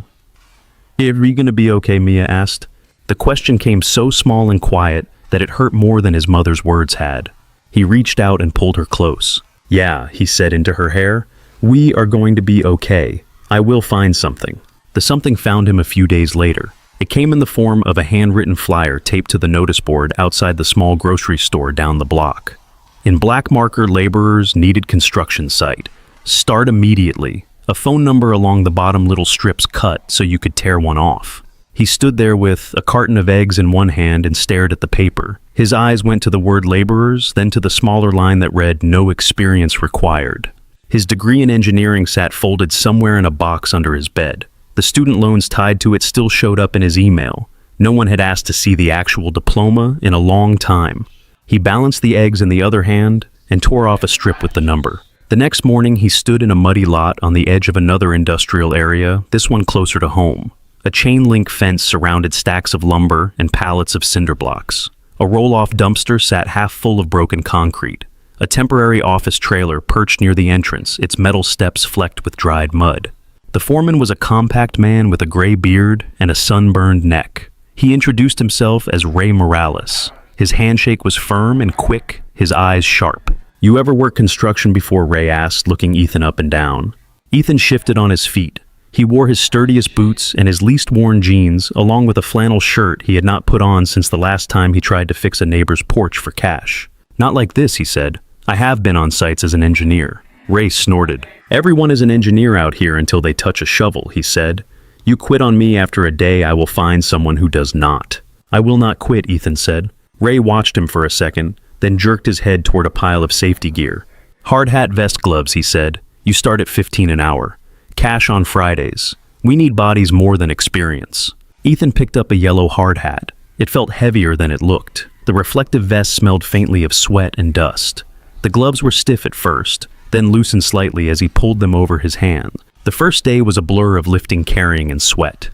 "Are we gonna be okay?" Mia asked. The question came so small and quiet that it hurt more than his mother's words had. He reached out and pulled her close. "Yeah," he said into her hair. "We are going to be okay. I will find something." The something found him a few days later. It came in the form of a handwritten flyer taped to the notice board outside the small grocery store down the block. In black marker, laborers needed construction site. Start immediately. A phone number along the bottom, little strips cut so you could tear one off. He stood there with a carton of eggs in one hand and stared at the paper. His eyes went to the word laborers, then to the smaller line that read, "No experience required." His degree in engineering sat folded somewhere in a box under his bed. The student loans tied to it still showed up in his email. No one had asked to see the actual diploma in a long time. He balanced the eggs in the other hand and tore off a strip with the number. The next morning, he stood in a muddy lot on the edge of another industrial area, this one closer to home. A chain-link fence surrounded stacks of lumber and pallets of cinder blocks. A roll-off dumpster sat half full of broken concrete. A temporary office trailer perched near the entrance, its metal steps flecked with dried mud. The foreman was a compact man with a gray beard and a sunburned neck. He introduced himself as Ray Morales. His handshake was firm and quick, his eyes sharp. "You ever worked construction before?" Ray asked, looking Ethan up and down. Ethan shifted on his feet. He wore his sturdiest boots and his least worn jeans, along with a flannel shirt he had not put on since the last time he tried to fix a neighbor's porch for cash. "Not like this," he said. "I have been on sites as an engineer." Ray snorted. "Everyone is an engineer out here until they touch a shovel," he said. "You quit on me after a day, I will find someone who does not." "I will not quit," Ethan said. Ray watched him for a second, then jerked his head toward a pile of safety gear. "Hard hat, vest, gloves," he said. "You start at 15 an hour. Cash on Fridays. We need bodies more than experience." Ethan picked up a yellow hard hat. It felt heavier than it looked. The reflective vest smelled faintly of sweat and dust. The gloves were stiff at first, then loosened slightly as he pulled them over his hand. The first day was a blur of lifting, carrying, and sweat.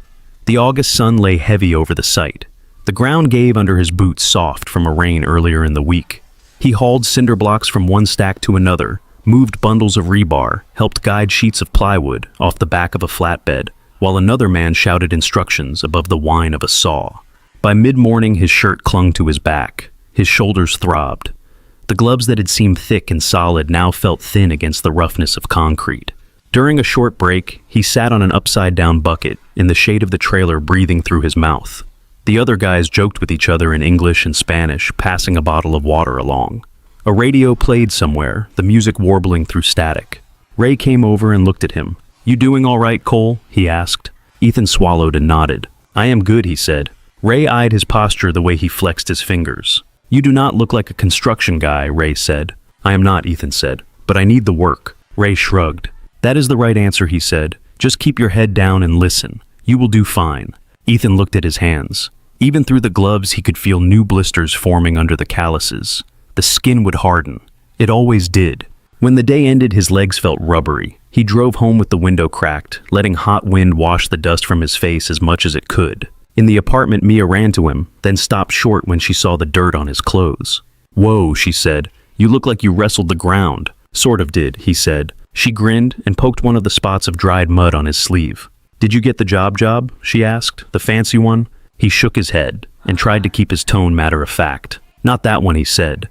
The August sun lay heavy over the site. The ground gave under his boots, soft from a rain earlier in the week. He hauled cinder blocks from one stack to another, moved bundles of rebar, helped guide sheets of plywood off the back of a flatbed, while another man shouted instructions above the whine of a saw. By mid-morning, his shirt clung to his back. His shoulders throbbed. The gloves that had seemed thick and solid now felt thin against the roughness of concrete. During a short break, he sat on an upside-down bucket in the shade of the trailer, breathing through his mouth. The other guys joked with each other in English and Spanish, passing a bottle of water along. A radio played somewhere, the music warbling through static. Ray came over and looked at him. "You doing all right, Cole?" he asked. Ethan swallowed and nodded. "I am good," he said. Ray eyed his posture, the way he flexed his fingers. "You do not look like a construction guy," Ray said. "I am not," Ethan said, "but I need the work." Ray shrugged. "That is the right answer," he said. "Just keep your head down and listen. You will do fine." Ethan looked at his hands. Even through the gloves, he could feel new blisters forming under the calluses. The skin would harden. It always did. When the day ended, his legs felt rubbery. He drove home with the window cracked, letting hot wind wash the dust from his face as much as it could. In the apartment, Mia ran to him, then stopped short when she saw the dirt on his clothes. "Whoa," she said. "You look like you wrestled the ground." "Sort of did," he said. She grinned and poked one of the spots of dried mud on his sleeve. "Did you get the job?" she asked. "The fancy one?" He shook his head and tried to keep his tone matter-of-fact. "Not that one," he said.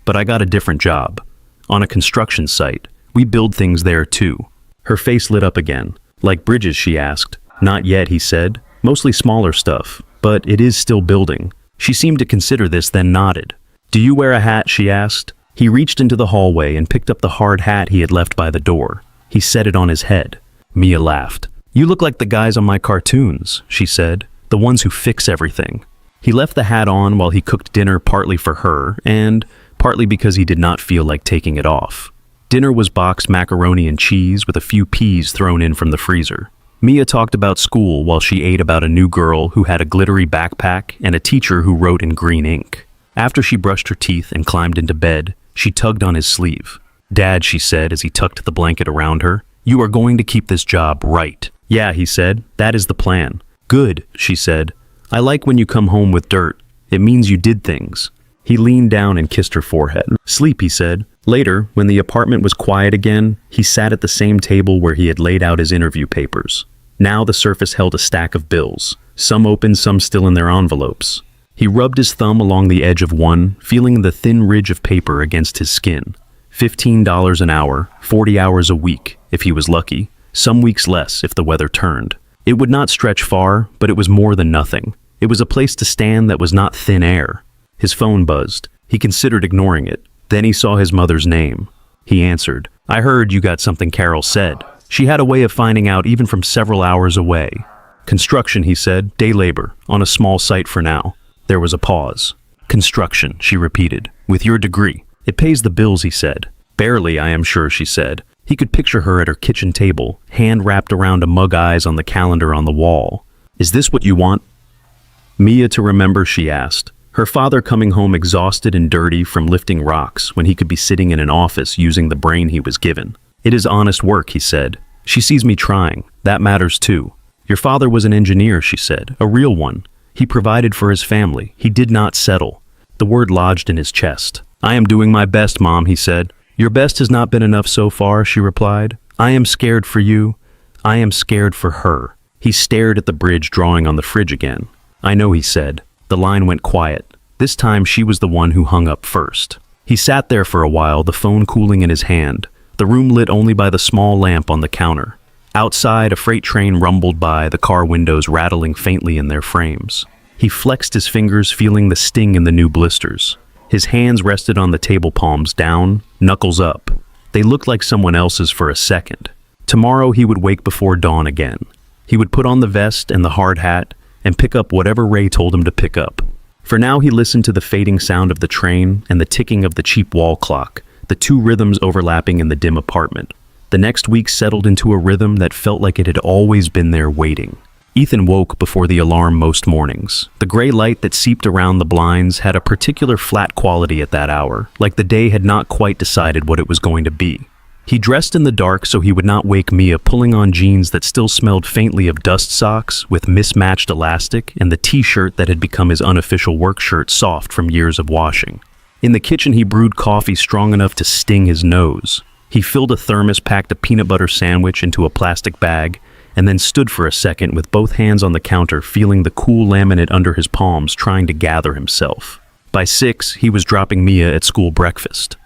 "But I got a different job. On a construction site. We build things there too." Her face lit up again. "Like bridges?" she asked. "Not yet," he said. "Mostly smaller stuff, but it is still building." She seemed to consider this, then nodded. "Do you wear a hat?" she asked. He reached into the hallway and picked up the hard hat he had left by the door. He set it on his head. Mia laughed. "You look like the guys on my cartoons," she said. "The ones who fix everything." He left the hat on while he cooked dinner, partly for her, and partly because he did not feel like taking it off. Dinner was boxed macaroni and cheese with a few peas thrown in from the freezer. Mia talked about school while she ate about a new girl who had a glittery backpack and a teacher who wrote in green ink. After she brushed her teeth and climbed into bed, she tugged on his sleeve. "Dad," she said as he tucked the blanket around her, "you are going to keep this job right." "Yeah," he said, "that is the plan." "Good," she said. "I like when you come home with dirt. It means you did things." He leaned down and kissed her forehead. "Sleep," he said. Later, when the apartment was quiet again, he sat at the same table where he had laid out his interview papers. Now the surface held a stack of bills, some open, some still in their envelopes. He rubbed his thumb along the edge of one, feeling the thin ridge of paper against his skin. $15 an hour, 40 hours a week, if he was lucky, some weeks less if the weather turned. It would not stretch far, but it was more than nothing. It was a place to stand that was not thin air. His phone buzzed. He considered ignoring it. Then he saw his mother's name. He answered. "I heard you got something," Carol said. She had a way of finding out even from several hours away. "Construction," he said, "day labor, on a small site for now." There was a pause. "Construction," she repeated, "with your degree." "It pays the bills," he said. "Barely, I am sure," she said. He could picture her at her kitchen table, hand wrapped around a mug eyes on the calendar on the wall. "Is this what you want Mia to remember?" she asked. Her father coming home exhausted and dirty from lifting rocks when he could be sitting in an office using the brain he was given. "It is honest work," he said. "She sees me trying. That matters too." "Your father was an engineer," she said, "a real one. He provided for his family. He did not settle." The word lodged in his chest. "I am doing my best, Mom," he said. "Your best has not been enough so far," she replied. "I am scared for you. I am scared for her." He stared at the bridge drawing on the fridge again. "I know," he said. The line went quiet. This time she was the one who hung up first. He sat there for a while, the phone cooling in his hand, the room lit only by the small lamp on the counter. Outside, a freight train rumbled by, the car windows rattling faintly in their frames. He flexed his fingers, feeling the sting in the new blisters. His hands rested on the table, palms down, knuckles up. They looked like someone else's for a second. Tomorrow he would wake before dawn again. He would put on the vest and the hard hat and pick up whatever Ray told him to pick up. For now he listened to the fading sound of the train and the ticking of the cheap wall clock, the two rhythms overlapping in the dim apartment. The next week settled into a rhythm that felt like it had always been there waiting. Ethan woke before the alarm most mornings. The gray light that seeped around the blinds had a particular flat quality at that hour, like the day had not quite decided what it was going to be. He dressed in the dark so he would not wake Mia, pulling on jeans that still smelled faintly of dust socks with mismatched elastic and the t-shirt that had become his unofficial work shirt, soft from years of washing. In the kitchen he brewed coffee strong enough to sting his nose. He filled a thermos, packed a peanut butter sandwich into a plastic bag, and then stood for a second with both hands on the counter, feeling the cool laminate under his palms, trying to gather himself. By 6, he was dropping Mia at school breakfast.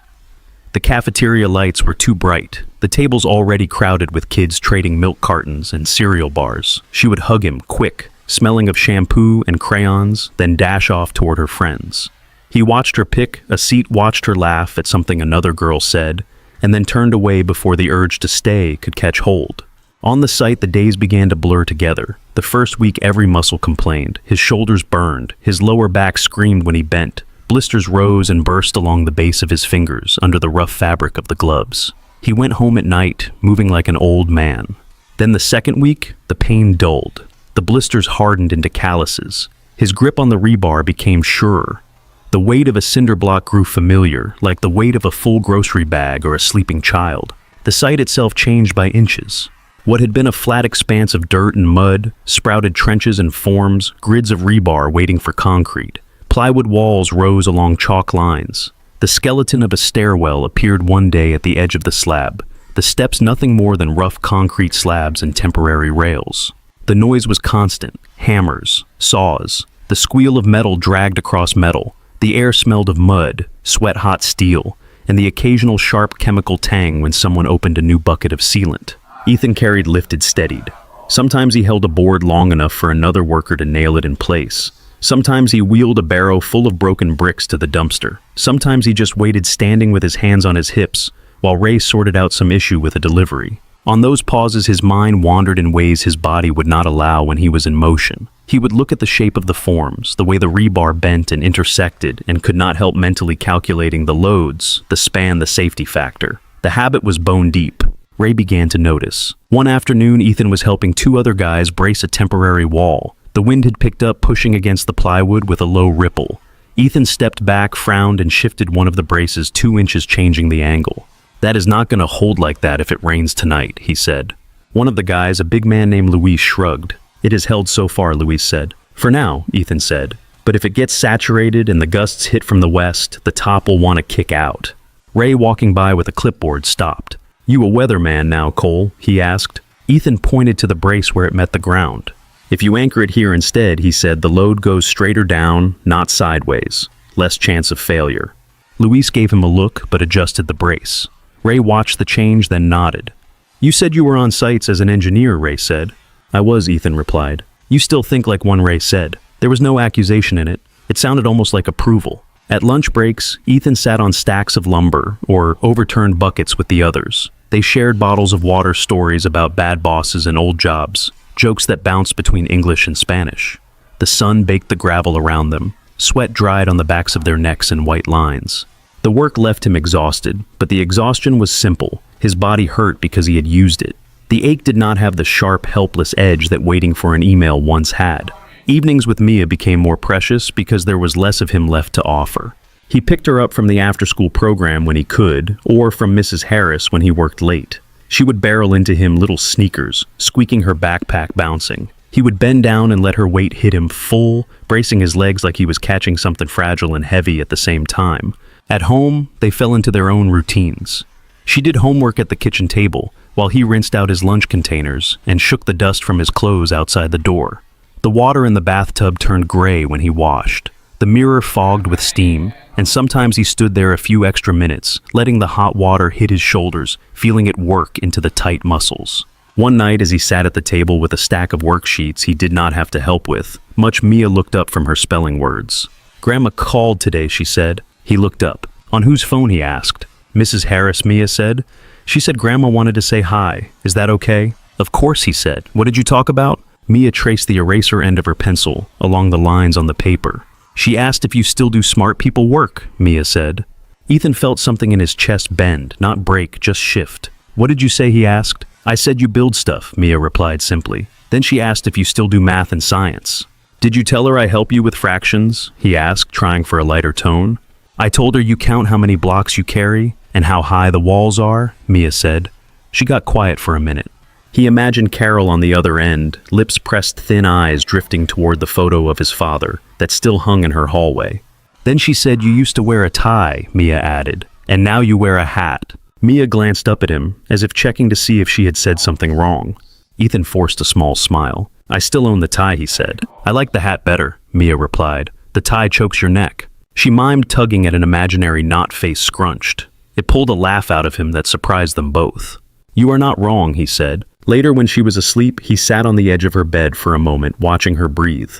The cafeteria lights were too bright, the tables already crowded with kids trading milk cartons and cereal bars. She would hug him, quick, smelling of shampoo and crayons, then dash off toward her friends. He watched her pick a seat, watched her laugh at something another girl said, and then turned away before the urge to stay could catch hold. On the site, the days began to blur together. The first week, every muscle complained. His shoulders burned. His lower back screamed when he bent. Blisters rose and burst along the base of his fingers under the rough fabric of the gloves. He went home at night, moving like an old man. Then the second week, the pain dulled. The blisters hardened into calluses. His grip on the rebar became surer. The weight of a cinder block grew familiar, like the weight of a full grocery bag or a sleeping child. The site itself changed by inches. What had been a flat expanse of dirt and mud sprouted trenches and forms, grids of rebar waiting for concrete. Plywood walls rose along chalk lines. The skeleton of a stairwell appeared one day at the edge of the slab, the steps nothing more than rough concrete slabs and temporary rails. The noise was constant, hammers, saws. The squeal of metal dragged across metal. The air smelled of mud, sweat-hot steel, and the occasional sharp chemical tang when someone opened a new bucket of sealant. Ethan carried lifted steadied. Sometimes he held a board long enough for another worker to nail it in place. Sometimes he wheeled a barrow full of broken bricks to the dumpster. Sometimes he just waited standing with his hands on his hips while Ray sorted out some issue with a delivery. On those pauses, his mind wandered in ways his body would not allow when he was in motion. He would look at the shape of the forms, the way the rebar bent and intersected, and could not help mentally calculating the loads, the span, the safety factor. The habit was bone deep. Ray began to notice. One afternoon, Ethan was helping 2 other guys brace a temporary wall. The wind had picked up, pushing against the plywood with a low ripple. Ethan stepped back, frowned, and shifted one of the braces 2 inches, changing the angle. "That is not going to hold like that if it rains tonight," he said. One of the guys, a big man named Luis, shrugged. "It has held so far," Luis said. "For now," Ethan said. But if it gets saturated and the gusts hit from the west, the top will want to kick out. Ray, walking by with a clipboard, stopped. "You a weatherman now, Cole?" he asked. Ethan pointed to the brace where it met the ground. "If you anchor it here instead," he said, "the load goes straighter down, not sideways. Less chance of failure." Luis gave him a look, but adjusted the brace. Ray watched the change, then nodded. "You said you were on sites as an engineer," Ray said. "I was," Ethan replied. "You still think like one," Ray said. There was no accusation in it. It sounded almost like approval. At lunch breaks, Ethan sat on stacks of lumber, or overturned buckets with the others. They shared bottles of water, stories about bad bosses and old jobs, jokes that bounced between English and Spanish. The sun baked the gravel around them. Sweat dried on the backs of their necks in white lines. The work left him exhausted, but the exhaustion was simple. His body hurt because he had used it. The ache did not have the sharp, helpless edge that waiting for an email once had. Evenings with Mia became more precious because there was less of him left to offer. He picked her up from the after-school program when he could, or from Mrs. Harris when he worked late. She would barrel into him little sneakers, squeaking her backpack bouncing. He would bend down and let her weight hit him full, bracing his legs like he was catching something fragile and heavy at the same time. At home, they fell into their own routines. She did homework at the kitchen table, while he rinsed out his lunch containers and shook the dust from his clothes outside the door. The water in the bathtub turned gray when he washed. The mirror fogged with steam, and sometimes he stood there a few extra minutes, letting the hot water hit his shoulders, feeling it work into the tight muscles. One night, as he sat at the table with a stack of worksheets he did not have to help with, much Mia looked up from her spelling words. "Grandma called today," she said. He looked up. "On whose phone?" he asked. "Mrs. Harris," Mia said. "She said Grandma wanted to say hi. Is that okay?" "Of course," he said. "What did you talk about?" Mia traced the eraser end of her pencil along the lines on the paper. "She asked if you still do smart people work," Mia said. Ethan felt something in his chest bend, not break, just shift. "What did you say?" he asked. "I said you build stuff," Mia replied simply. Then she asked if you still do math and science. "Did you tell her I help you with fractions?" he asked, trying for a lighter tone. "I told her you count how many blocks you carry and how high the walls are," Mia said. She got quiet for a minute. He imagined Carol on the other end, lips pressed, thin eyes drifting toward the photo of his father that still hung in her hallway. "Then she said you used to wear a tie," Mia added, "and now you wear a hat." Mia glanced up at him, as if checking to see if she had said something wrong. Ethan forced a small smile. "I still own the tie," he said. "I like the hat better," Mia replied. "The tie chokes your neck." She mimed tugging at an imaginary knot face scrunched. It pulled a laugh out of him that surprised them both. "You are not wrong," he said. Later, when she was asleep, he sat on the edge of her bed for a moment, watching her breathe.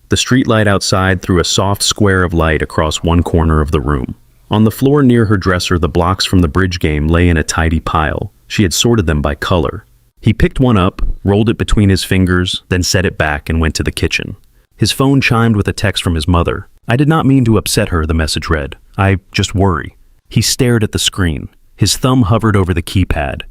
The streetlight outside threw a soft square of light across one corner of the room. On the floor near her dresser, the blocks from the bridge game lay in a tidy pile. She had sorted them by color. He picked one up, rolled it between his fingers, then set it back and went to the kitchen. His phone chimed with a text from his mother. "I did not mean to upset her," the message read. "I just worry." He stared at the screen. His thumb hovered over the keypad.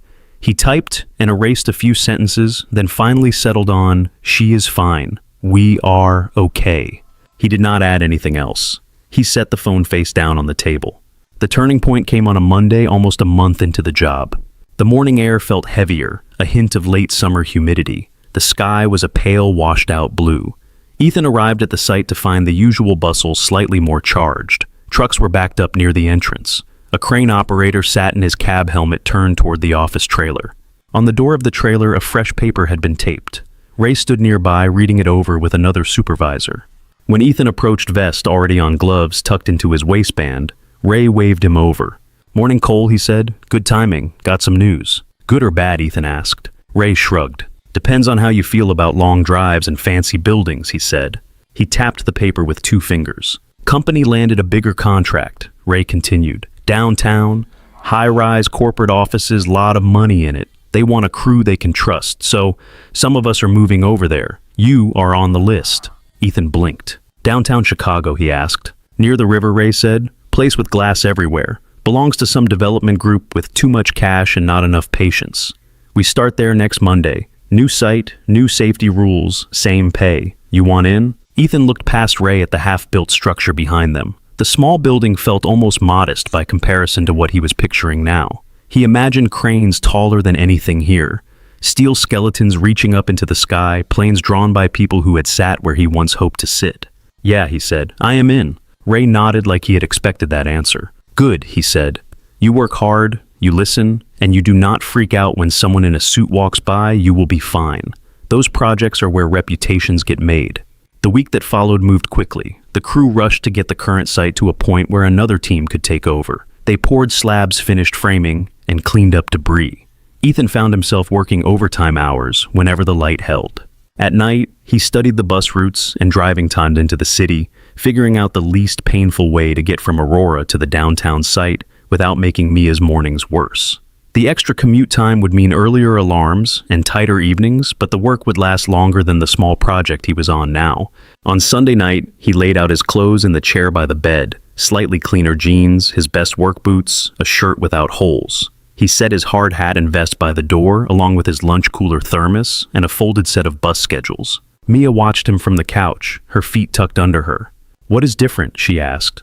He typed and erased a few sentences, then finally settled on, "She is fine. We are okay." He did not add anything else. He set the phone face down on the table. The turning point came on a Monday, almost a month into the job. The morning air felt heavier, a hint of late summer humidity. The sky was a pale, washed-out blue. Ethan arrived at the site to find the usual bustle slightly more charged. Trucks were backed up near the entrance. A crane operator sat in his cab helmet turned toward the office trailer. On the door of the trailer, a fresh paper had been taped. Ray stood nearby, reading it over with another supervisor. When Ethan approached, vest already on, gloves tucked into his waistband, Ray waved him over. "Morning, Cole," he said. "Good timing. Got some news." "Good or bad?" Ethan asked. Ray shrugged. "Depends on how you feel about long drives and fancy buildings," he said. He tapped the paper with 2 fingers. "Company landed a bigger contract," Ray continued. "Downtown, high-rise corporate offices, lot of money in it. They want a crew they can trust, so some of us are moving over there. You are on the list." Ethan blinked. "Downtown Chicago?" he asked. "Near the river," Ray said. "Place with glass everywhere. Belongs to some development group with too much cash and not enough patience. We start there next Monday. New site, new safety rules, same pay. You want in?" Ethan looked past Ray at the half-built structure behind them. The small building felt almost modest by comparison to what he was picturing now. He imagined cranes taller than anything here, steel skeletons reaching up into the sky, planes drawn by people who had sat where he once hoped to sit. "Yeah," he said, "I am in." Ray nodded like he had expected that answer. "Good," he said. "You work hard, you listen, and you do not freak out when someone in a suit walks by, you will be fine. Those projects are where reputations get made." The week that followed moved quickly. The crew rushed to get the current site to a point where another team could take over. They poured slabs finished framing and cleaned up debris. Ethan found himself working overtime hours whenever the light held. At night, he studied the bus routes and driving time into the city, figuring out the least painful way to get from Aurora to the downtown site without making Mia's mornings worse. The extra commute time would mean earlier alarms and tighter evenings, but the work would last longer than the small project he was on now. On Sunday night, he laid out his clothes in the chair by the bed, slightly cleaner jeans, his best work boots, a shirt without holes. He set his hard hat and vest by the door, along with his lunch cooler thermos and a folded set of bus schedules. Mia watched him from the couch, her feet tucked under her. "What is different?" she asked.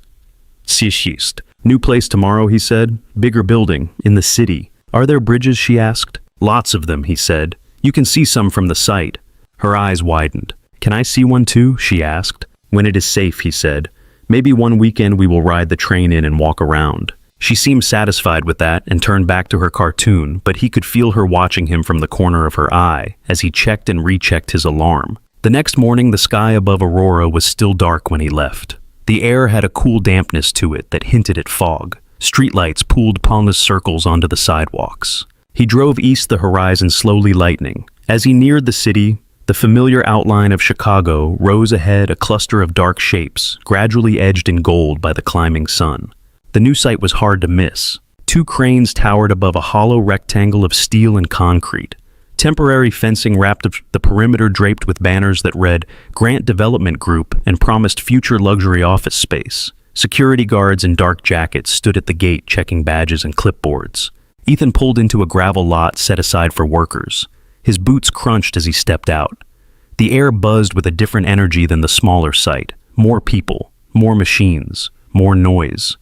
"Sieshist. New place tomorrow," he said. "Bigger building, in the city." "Are there bridges?" she asked. "Lots of them," he said. "You can see some from the site." Her eyes widened. "Can I see one too?" she asked. "When it is safe," he said. "Maybe one weekend we will ride the train in and walk around." She seemed satisfied with that and turned back to her cartoon, but he could feel her watching him from the corner of her eye as he checked and rechecked his alarm. The next morning, the sky above Aurora was still dark when he left. The air had a cool dampness to it that hinted at fog. Streetlights pooled painless circles onto the sidewalks. He drove east, the horizon slowly lightening. As he neared the city, the familiar outline of Chicago rose ahead, a cluster of dark shapes, gradually edged in gold by the climbing sun. The new site was hard to miss. Two cranes towered above a hollow rectangle of steel and concrete. Temporary fencing wrapped the perimeter, draped with banners that read Grant Development Group and promised future luxury office space. Security guards in dark jackets stood at the gate checking badges and clipboards. Ethan pulled into a gravel lot set aside for workers. His boots crunched as he stepped out. The air buzzed with a different energy than the smaller site. More people, more machines, more noise.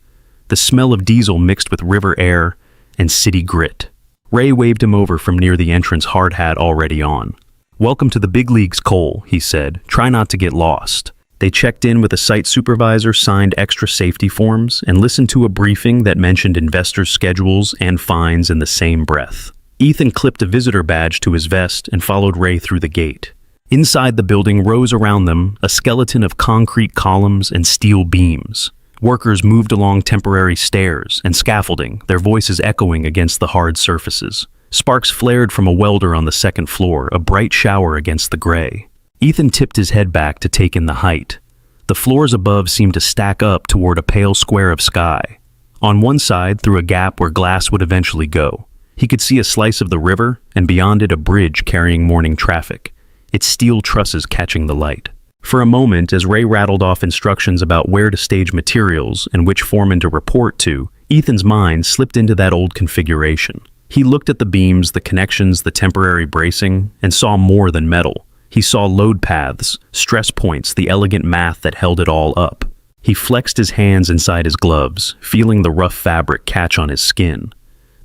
The smell of diesel mixed with river air and city grit. Ray waved him over from near the entrance, hard hat already on. "Welcome to the big leagues, Cole," he said. "Try not to get lost." They checked in with a site supervisor, signed extra safety forms, and listened to a briefing that mentioned investors' schedules and fines in the same breath. Ethan clipped a visitor badge to his vest and followed Ray through the gate. Inside the building rose around them a skeleton of concrete columns and steel beams. Workers moved along temporary stairs and scaffolding, their voices echoing against the hard surfaces. Sparks flared from a welder on the second floor, a bright shower against the gray. Ethan tipped his head back to take in the height. The floors above seemed to stack up toward a pale square of sky. On one side, through a gap where glass would eventually go, he could see a slice of the river, and beyond it a bridge carrying morning traffic, its steel trusses catching the light. For a moment, as Ray rattled off instructions about where to stage materials and which foreman to report to, Ethan's mind slipped into that old configuration. He looked at the beams, the connections, the temporary bracing, and saw more than metal. He saw load paths, stress points, the elegant math that held it all up. He flexed his hands inside his gloves, feeling the rough fabric catch on his skin.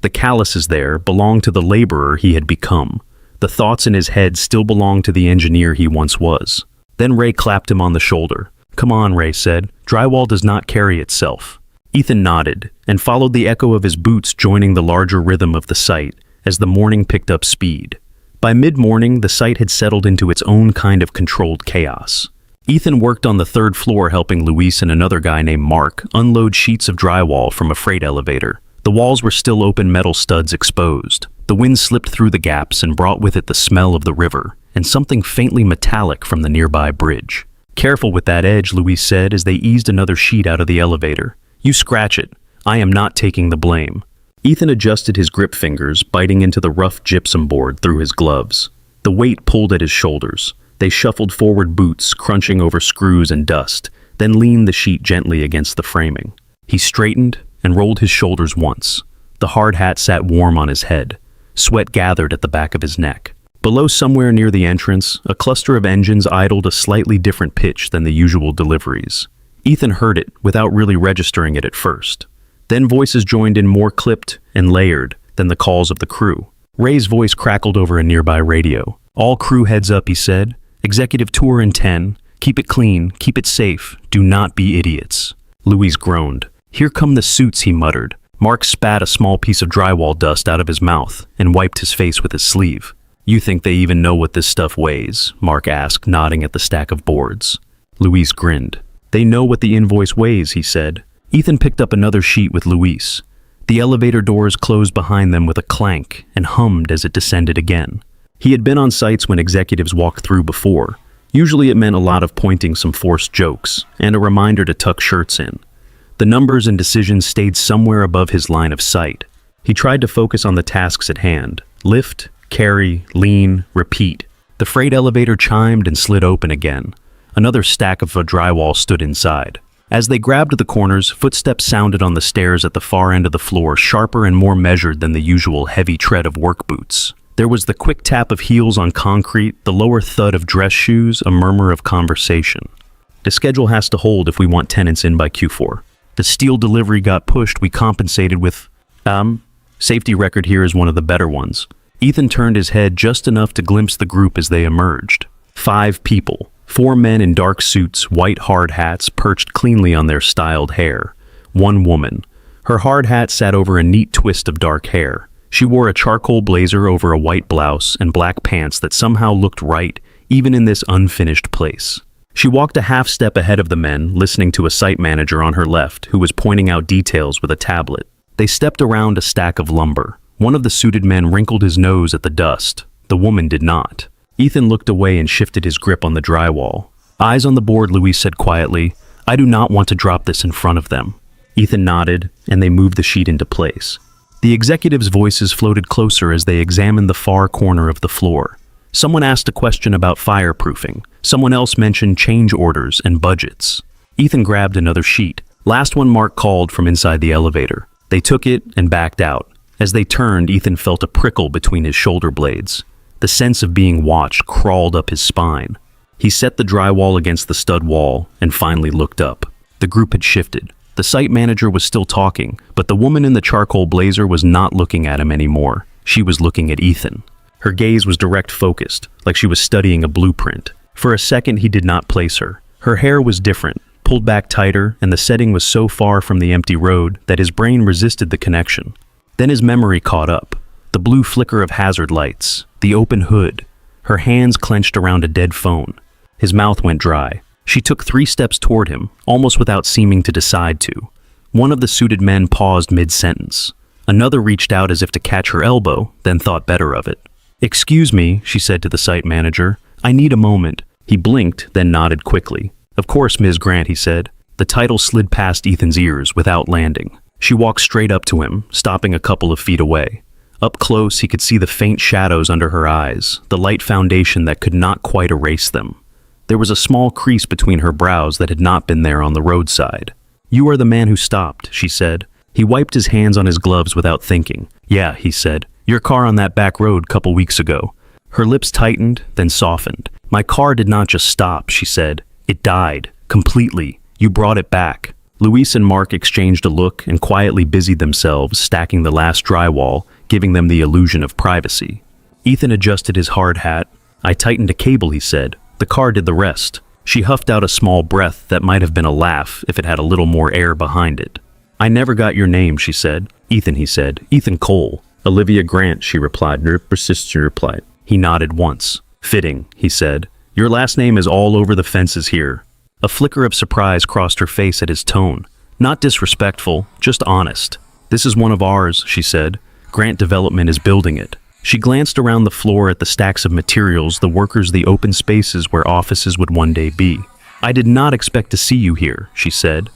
The calluses there belonged to the laborer he had become. The thoughts in his head still belonged to the engineer he once was. Then Ray clapped him on the shoulder. "Come on," Ray said. "Drywall does not carry itself." Ethan nodded and followed the echo of his boots, joining the larger rhythm of the site as the morning picked up speed. By mid-morning, the site had settled into its own kind of controlled chaos. Ethan worked on the third floor, helping Luis and another guy named Mark unload sheets of drywall from a freight elevator. The walls were still open, metal studs exposed. The wind slipped through the gaps and brought with it the smell of the river and something faintly metallic from the nearby bridge. "Careful with that edge," Luis said as they eased another sheet out of the elevator. "You scratch it. I am not taking the blame." Ethan adjusted his grip fingers, biting into the rough gypsum board through his gloves. The weight pulled at his shoulders. They shuffled forward, boots crunching over screws and dust, then leaned the sheet gently against the framing. He straightened and rolled his shoulders once. The hard hat sat warm on his head. Sweat gathered at the back of his neck. Below, somewhere near the entrance, a cluster of engines idled a slightly different pitch than the usual deliveries. Ethan heard it without really registering it at first. Then voices joined in, more clipped and layered than the calls of the crew. Ray's voice crackled over a nearby radio. "All crew heads up," he said. "Executive tour in 10. Keep it clean, keep it safe, do not be idiots. Louise groaned. Here come the suits, he muttered. Mark spat a small piece of drywall dust out of his mouth and wiped his face with his sleeve. You think they even know what this stuff weighs? Mark asked, nodding at the stack of boards. Louise grinned. They know what the invoice weighs, he said. Ethan picked up another sheet with Louise. The elevator doors closed behind them with a clank and hummed as it descended again. He had been on sites when executives walked through before. Usually it meant a lot of pointing some forced jokes and a reminder to tuck shirts in. The numbers and decisions stayed somewhere above his line of sight. He tried to focus on the tasks at hand. Lift, carry, lean, repeat. The freight elevator chimed and slid open again. Another stack of drywall stood inside. As they grabbed the corners, footsteps sounded on the stairs at the far end of the floor, sharper and more measured than the usual heavy tread of work boots. There was the quick tap of heels on concrete, the lower thud of dress shoes, a murmur of conversation. The schedule has to hold if we want tenants in by Q4. The steel delivery got pushed, we compensated with, safety record here is one of the better ones. Ethan turned his head just enough to glimpse the group as they emerged. 5 people, 4 men in dark suits, white hard hats perched cleanly on their styled hair. 1 woman. Her hard hat sat over a neat twist of dark hair. She wore a charcoal blazer over a white blouse and black pants that somehow looked right, even in this unfinished place. She walked a half step ahead of the men, listening to a site manager on her left who was pointing out details with a tablet. They stepped around a stack of lumber. One of the suited men wrinkled his nose at the dust. The woman did not. Ethan looked away and shifted his grip on the drywall. Eyes on the board, Louise said quietly, I do not want to drop this in front of them. Ethan nodded, and they moved the sheet into place. The executives' voices floated closer as they examined the far corner of the floor. Someone asked a question about fireproofing. Someone else mentioned change orders and budgets. Ethan grabbed another sheet. Last one Mark called from inside the elevator. They took it and backed out. As they turned, Ethan felt a prickle between his shoulder blades. The sense of being watched crawled up his spine. He set the drywall against the stud wall and finally looked up. The group had shifted. The site manager was still talking, but the woman in the charcoal blazer was not looking at him anymore. She was looking at Ethan. Her gaze was direct focused, like she was studying a blueprint. For a second, he did not place her. Her hair was different, pulled back tighter, and the setting was so far from the empty road that his brain resisted the connection. Then his memory caught up. The blue flicker of hazard lights, the open hood, her hands clenched around a dead phone. His mouth went dry. She took 3 steps toward him, almost without seeming to decide to. One of the suited men paused mid-sentence. Another reached out as if to catch her elbow, then thought better of it. Excuse me, she said to the site manager. I need a moment. He blinked, then nodded quickly. Of course, Ms. Grant, he said. The title slid past Ethan's ears without landing. She walked straight up to him, stopping a couple of feet away. Up close, he could see the faint shadows under her eyes, the light foundation that could not quite erase them. There was a small crease between her brows that had not been there on the roadside. You are the man who stopped, she said. He wiped his hands on his gloves without thinking. Yeah, he said. Your car on that back road couple weeks ago. Her lips tightened, then softened. My car did not just stop, she said. It died. Completely. You brought it back. Louise and Mark exchanged a look and quietly busied themselves, stacking the last drywall, giving them the illusion of privacy. Ethan adjusted his hard hat. I tightened a cable, he said. The car did the rest. She huffed out a small breath that might have been a laugh if it had a little more air behind it. I never got your name, she said. Ethan, he said. Ethan Cole. Olivia Grant, she replied. She replied. He nodded once. Fitting, he said. Your last name is all over the fences here. A flicker of surprise crossed her face at his tone. Not disrespectful, just honest. This is one of ours, she said. Grant Development is building it. She glanced around the floor at the stacks of materials, the workers, the open spaces where offices would one day be. I did not expect to see you here, she said.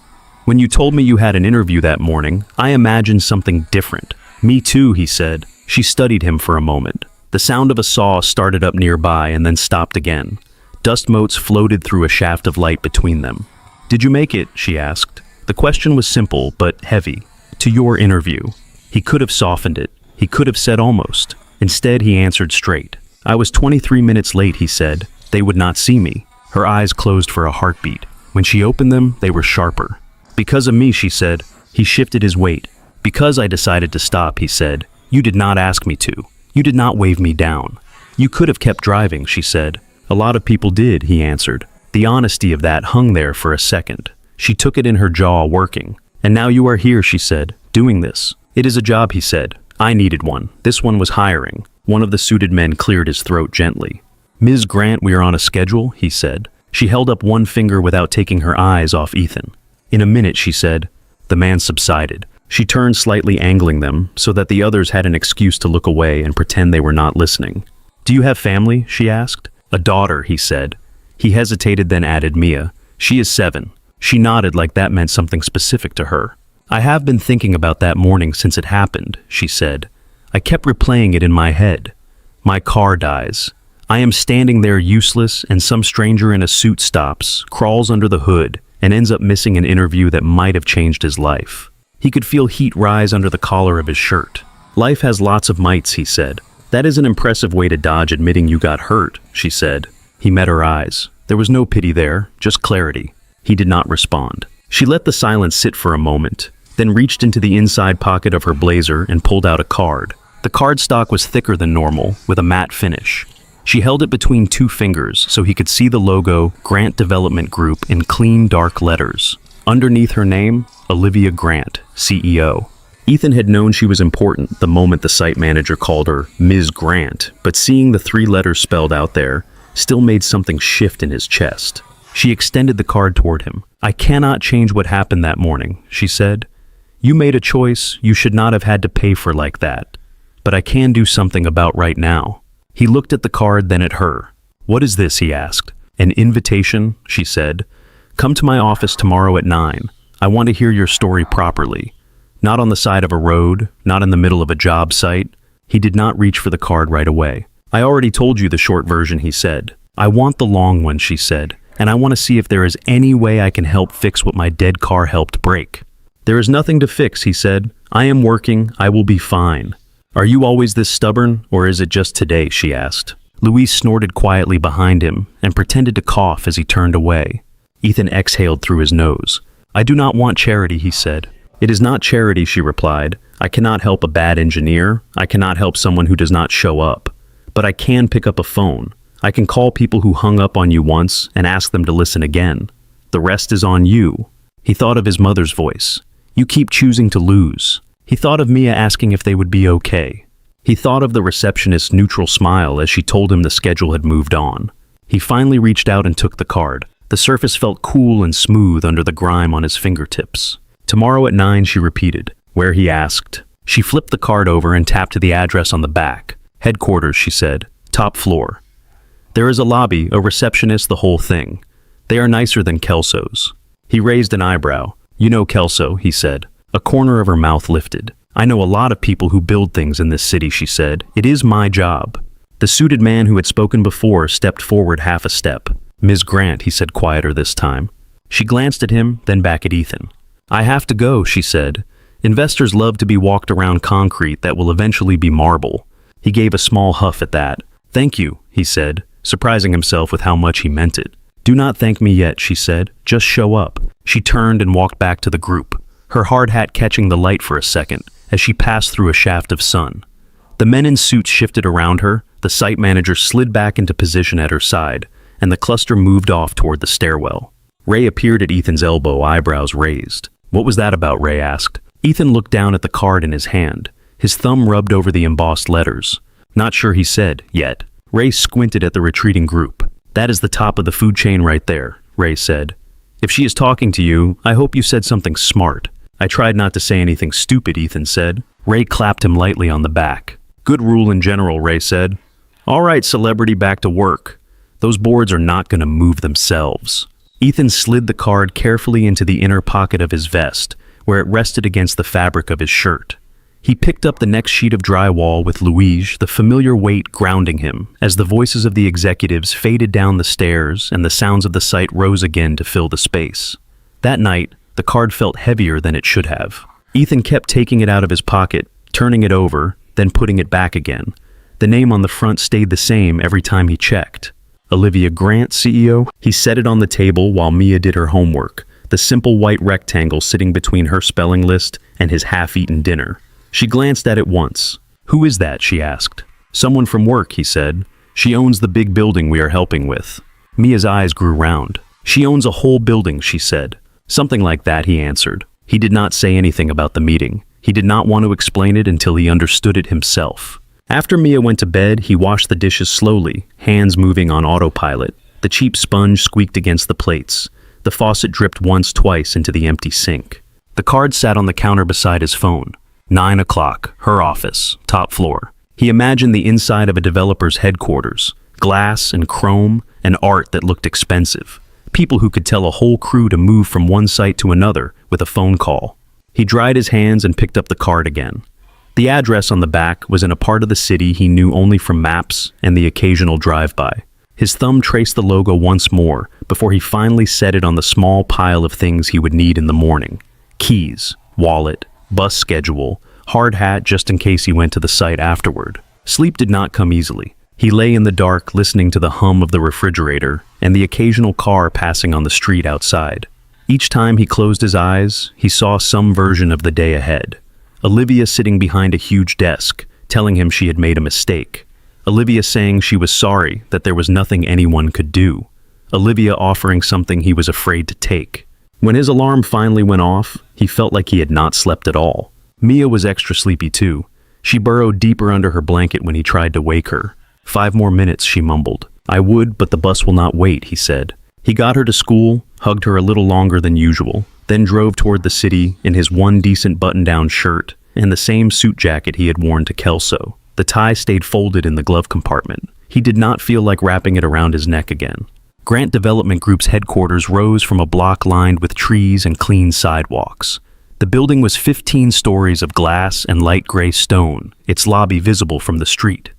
When you told me you had an interview that morning, I imagined something different. Me too, he said. She studied him for a moment. The sound of a saw started up nearby and then stopped again. Dust motes floated through a shaft of light between them. Did you make it? She asked. The question was simple, but heavy. To your interview. He could have softened it. He could have said almost. Instead, he answered straight. I was 23 minutes late, he said. They would not see me. Her eyes closed for a heartbeat. When she opened them, they were sharper. Because of me, she said. He shifted his weight. Because I decided to stop, he said. You did not ask me to. You did not wave me down. You could have kept driving, she said. A lot of people did, he answered. The honesty of that hung there for a second. She took it in her jaw, working. "And now you are here," she said, "doing this." "It is a job," he said. "I needed one. This one was hiring." One of the suited men cleared his throat gently. "Ms. Grant, we are on a schedule," he said. She held up one finger without taking her eyes off Ethan. "In a minute," she said. The man subsided. She turned, slightly angling them so that the others had an excuse to look away and pretend they were not listening. "Do you have family?" she asked. "A daughter," he said. He hesitated, then added, "Mia. She is 7. She nodded like that meant something specific to her. "I have been thinking about that morning since it happened," she said. "I kept replaying it in my head. My car dies. I am standing there useless, and some stranger in a suit stops, crawls under the hood, and ends up missing an interview that might have changed his life." He could feel heat rise under the collar of his shirt. "Life has lots of mites," he said. "That is an impressive way to dodge admitting you got hurt," she said. He met her eyes. There was no pity there, just clarity. He did not respond. She let the silence sit for a moment, then reached into the inside pocket of her blazer and pulled out a card. The cardstock was thicker than normal, with a matte finish. She held it between 2 fingers so he could see the logo, Grant Development Group, in clean, dark letters. Underneath her name, Olivia Grant, CEO. Ethan had known she was important the moment the site manager called her Ms. Grant, but seeing the 3 letters spelled out there still made something shift in his chest. She extended the card toward him. "I cannot change what happened that morning," she said. "You made a choice you should not have had to pay for like that. But I can do something about right now." He looked at the card, then at her. "What is this?" he asked. "An invitation," she said. "Come to my office tomorrow at 9. I want to hear your story properly. Not on the side of a road, not in the middle of a job site." He did not reach for the card right away. "I already told you the short version," he said. "I want the long one," she said. "And I want to see if there is any way I can help fix what my dead car helped break." "There is nothing to fix," he said. "I am working. I will be fine." "Are you always this stubborn, or is it just today?" she asked. Louise snorted quietly behind him and pretended to cough as he turned away. Ethan exhaled through his nose. "I do not want charity," he said. "It is not charity," she replied. "I cannot help a bad engineer. I cannot help someone who does not show up. But I can pick up a phone. I can call people who hung up on you once and ask them to listen again. The rest is on you." He thought of his mother's voice. "You keep choosing to lose." He thought of Mia asking if they would be okay. He thought of the receptionist's neutral smile as she told him the schedule had moved on. He finally reached out and took the card. The surface felt cool and smooth under the grime on his fingertips. "Tomorrow at 9, she repeated. "Where?" he asked. She flipped the card over and tapped to the address on the back. "Headquarters," she said. "Top floor. There is a lobby, a receptionist, the whole thing. They are nicer than Kelso's." He raised an eyebrow. "You know Kelso," he said. A corner of her mouth lifted. "I know a lot of people who build things in this city," she said. "It is my job." The suited man who had spoken before stepped forward half a step. "Ms. Grant," he said, quieter this time. She glanced at him, then back at Ethan. "I have to go," she said. "Investors love to be walked around concrete that will eventually be marble." He gave a small huff at that. "Thank you," he said, surprising himself with how much he meant it. "Do not thank me yet," she said. "Just show up." She turned and walked back to the group, her hard hat catching the light for a second as she passed through a shaft of sun. The men in suits shifted around her, the site manager slid back into position at her side, and the cluster moved off toward the stairwell. Ray appeared at Ethan's elbow, eyebrows raised. "What was that about?" Ray asked. Ethan looked down at the card in his hand. His thumb rubbed over the embossed letters. "Not sure," he said, "yet." Ray squinted at the retreating group. "That is the top of the food chain right there," Ray said. "If she is talking to you, I hope you said something smart." "I tried not to say anything stupid," Ethan said. Ray clapped him lightly on the back. "Good rule in general," Ray said. "All right, celebrity, back to work. Those boards are not going to move themselves." Ethan slid the card carefully into the inner pocket of his vest, where it rested against the fabric of his shirt. He picked up the next sheet of drywall with Louise, the familiar weight grounding him, as the voices of the executives faded down the stairs and the sounds of the site rose again to fill the space. That night, the card felt heavier than it should have. Ethan kept taking it out of his pocket, turning it over, then putting it back again. The name on the front stayed the same every time he checked. Olivia Grant, CEO? He set it on the table while Mia did her homework, the simple white rectangle sitting between her spelling list and his half-eaten dinner. She glanced at it once. "Who is that?" she asked. "Someone from work," he said. "She owns the big building we are helping with." Mia's eyes grew round. She owns a whole building, she said. Something like that, he answered. He did not say anything about the meeting. He did not want to explain it until he understood it himself. After Mia went to bed, he washed the dishes slowly, hands moving on autopilot. The cheap sponge squeaked against the plates. The faucet dripped twice into the empty sink. The card sat on the counter beside his phone. 9 o'clock, her office, top floor. He imagined the inside of a developer's headquarters. Glass and chrome and art that looked expensive. People who could tell a whole crew to move from one site to another with a phone call. He dried his hands and picked up the card again. The address on the back was in a part of the city he knew only from maps and the occasional drive-by. His thumb traced the logo once more before he finally set it on the small pile of things he would need in the morning. Keys, wallet, bus schedule, hard hat just in case he went to the site afterward. Sleep did not come easily. He lay in the dark listening to the hum of the refrigerator and the occasional car passing on the street outside. Each time he closed his eyes, he saw some version of the day ahead. Olivia sitting behind a huge desk, telling him she had made a mistake. Olivia saying she was sorry, that there was nothing anyone could do. Olivia offering something he was afraid to take. When his alarm finally went off, he felt like he had not slept at all. Mia was extra sleepy too. She burrowed deeper under her blanket when he tried to wake her. 5 more minutes, she mumbled. I would, but the bus will not wait, he said. He got her to school, hugged her a little longer than usual, then drove toward the city in his one decent button-down shirt and the same suit jacket he had worn to Kelso. The tie stayed folded in the glove compartment. He did not feel like wrapping it around his neck again. Grant Development Group's headquarters rose from a block lined with trees and clean sidewalks. The building was 15 stories of glass and light gray stone, its lobby visible from the street.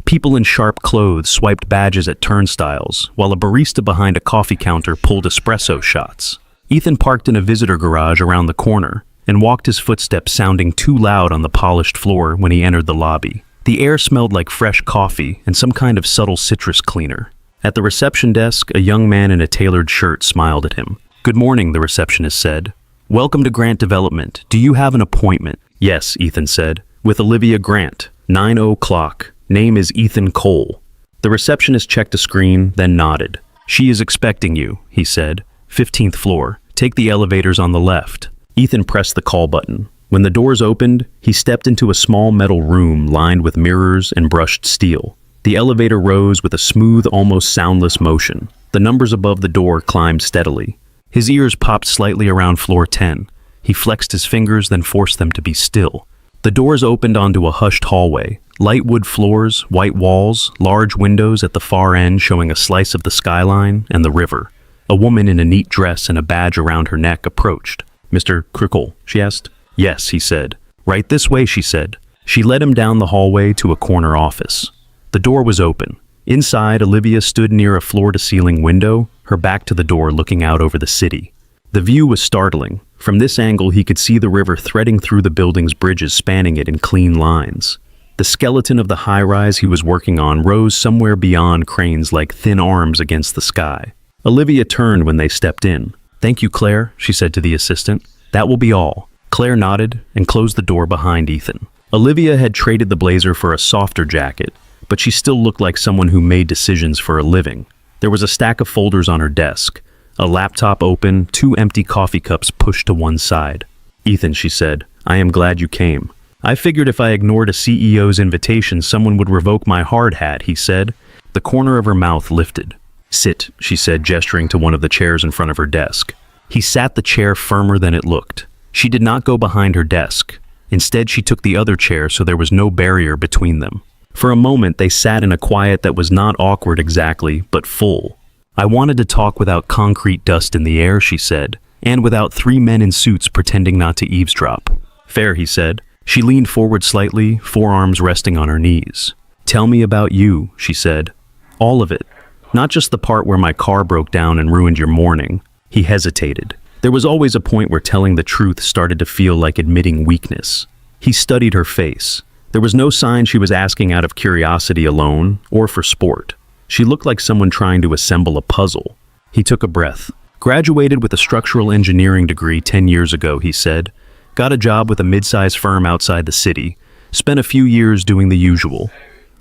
People in sharp clothes swiped badges at turnstiles, while a barista behind a coffee counter pulled espresso shots. Ethan parked in a visitor garage around the corner and walked his footsteps sounding too loud on the polished floor when he entered the lobby. The air smelled like fresh coffee and some kind of subtle citrus cleaner. At the reception desk, a young man in a tailored shirt smiled at him. Good morning, the receptionist said. Welcome to Grant Development. Do you have an appointment? Yes, Ethan said. With Olivia Grant. 9 o'clock. Name is Ethan Cole. The receptionist checked a screen, then nodded. She is expecting you, he said. 15th floor. Take the elevators on the left. Ethan pressed the call button. When the doors opened, he stepped into a small metal room lined with mirrors and brushed steel. The elevator rose with a smooth, almost soundless motion. The numbers above the door climbed steadily. His ears popped slightly around floor 10. He flexed his fingers, then forced them to be still. The doors opened onto a hushed hallway. Light wood floors, white walls, large windows at the far end showing a slice of the skyline and the river. A woman in a neat dress and a badge around her neck approached. Mr. Crickle, she asked. Yes, he said. Right this way, she said. She led him down the hallway to a corner office. The door was open. Inside, Olivia stood near a floor-to-ceiling window, her back to the door looking out over the city. The view was startling. From this angle, he could see the river threading through the building's bridges spanning it in clean lines. The skeleton of the high-rise he was working on rose somewhere beyond cranes like thin arms against the sky. Olivia turned when they stepped in. Thank you, Claire, she said to the assistant. That will be all. Claire nodded and closed the door behind Ethan. Olivia had traded the blazer for a softer jacket, but she still looked like someone who made decisions for a living. There was a stack of folders on her desk, a laptop open, 2 empty coffee cups pushed to one side. Ethan, she said, I am glad you came. I figured if I ignored a CEO's invitation, someone would revoke my hard hat, he said. The corner of her mouth lifted. Sit, she said, gesturing to one of the chairs in front of her desk. He sat the chair firmer than it looked. She did not go behind her desk. Instead, she took the other chair so there was no barrier between them. For a moment, they sat in a quiet that was not awkward exactly, but full. I wanted to talk without concrete dust in the air, she said, and without 3 men in suits pretending not to eavesdrop. Fair, he said. She leaned forward slightly, forearms resting on her knees. Tell me about you, she said. All of it. Not just the part where my car broke down and ruined your morning. He hesitated. There was always a point where telling the truth started to feel like admitting weakness. He studied her face. There was no sign she was asking out of curiosity alone, or for sport. She looked like someone trying to assemble a puzzle. He took a breath. Graduated with a structural engineering degree 10 years ago, he said. Got a job with a mid-size firm outside the city. Spent a few years doing the usual.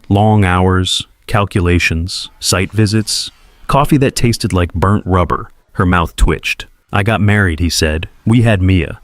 Long hours, calculations, site visits, coffee that tasted like burnt rubber. Her mouth twitched. I got married, he said. We had Mia.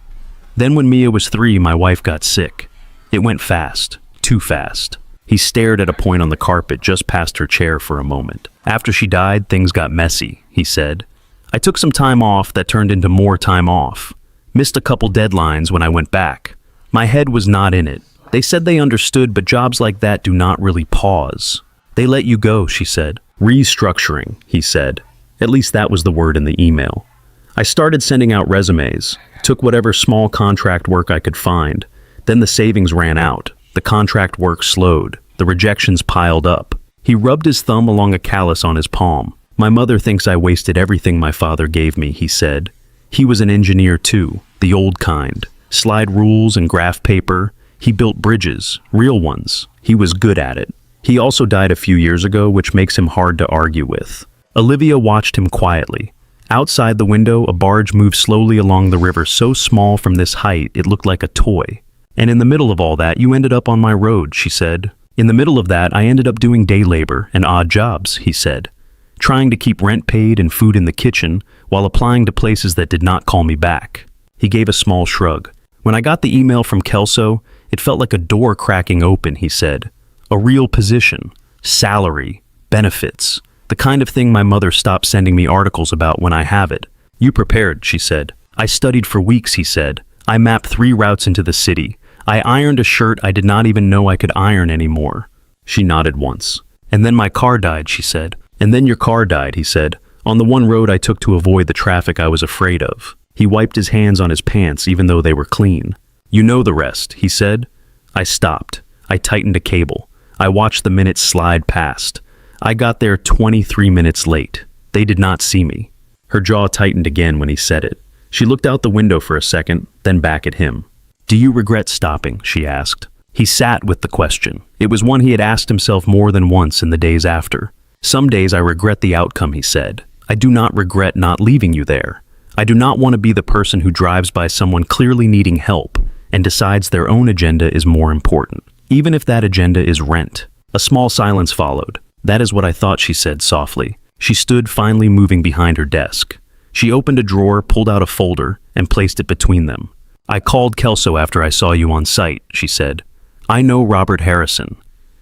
Then when Mia was 3, my wife got sick. It went fast. Too fast. He stared at a point on the carpet just past her chair for a moment. After she died, things got messy, he said. I took some time off that turned into more time off. Missed a couple deadlines when I went back. My head was not in it. They said they understood, but jobs like that do not really pause. They let you go, she said. Restructuring, he said. At least that was the word in the email. I started sending out resumes, took whatever small contract work I could find. Then the savings ran out. The contract work slowed. The rejections piled up. He rubbed his thumb along a callus on his palm. My mother thinks I wasted everything my father gave me, he said. He was an engineer too, the old kind. Slide rules and graph paper. He built bridges, real ones. He was good at it. He also died a few years ago, which makes him hard to argue with. Olivia watched him quietly. Outside the window, a barge moved slowly along the river, so small from this height it looked like a toy. And in the middle of all that, you ended up on my road, she said. In the middle of that, I ended up doing day labor and odd jobs, he said. Trying to keep rent paid and food in the kitchen while applying to places that did not call me back. He gave a small shrug. When I got the email from Kelso, it felt like a door cracking open, he said. A real position, salary, benefits. The kind of thing my mother stopped sending me articles about when I have it. You prepared, she said. I studied for weeks, he said. I mapped 3 routes into the city. I ironed a shirt I did not even know I could iron anymore. She nodded once. And then my car died, she said. And then your car died, he said. On the one road I took to avoid the traffic I was afraid of. He wiped his hands on his pants even though they were clean. You know the rest, he said. I stopped. I tightened a cable. I watched the minutes slide past. I got there 23 minutes late. They did not see me. Her jaw tightened again when he said it. She looked out the window for a second, then back at him. Do you regret stopping? She asked. He sat with the question. It was one he had asked himself more than once in the days after. Some days I regret the outcome, he said. I do not regret not leaving you there. I do not want to be the person who drives by someone clearly needing help and decides their own agenda is more important, even if that agenda is rent. A small silence followed. That is what I thought, she said softly. She stood, finally moving behind her desk. She opened a drawer, pulled out a folder, and placed it between them. I called Kelso after I saw you on site, she said. I know Robert Harrison.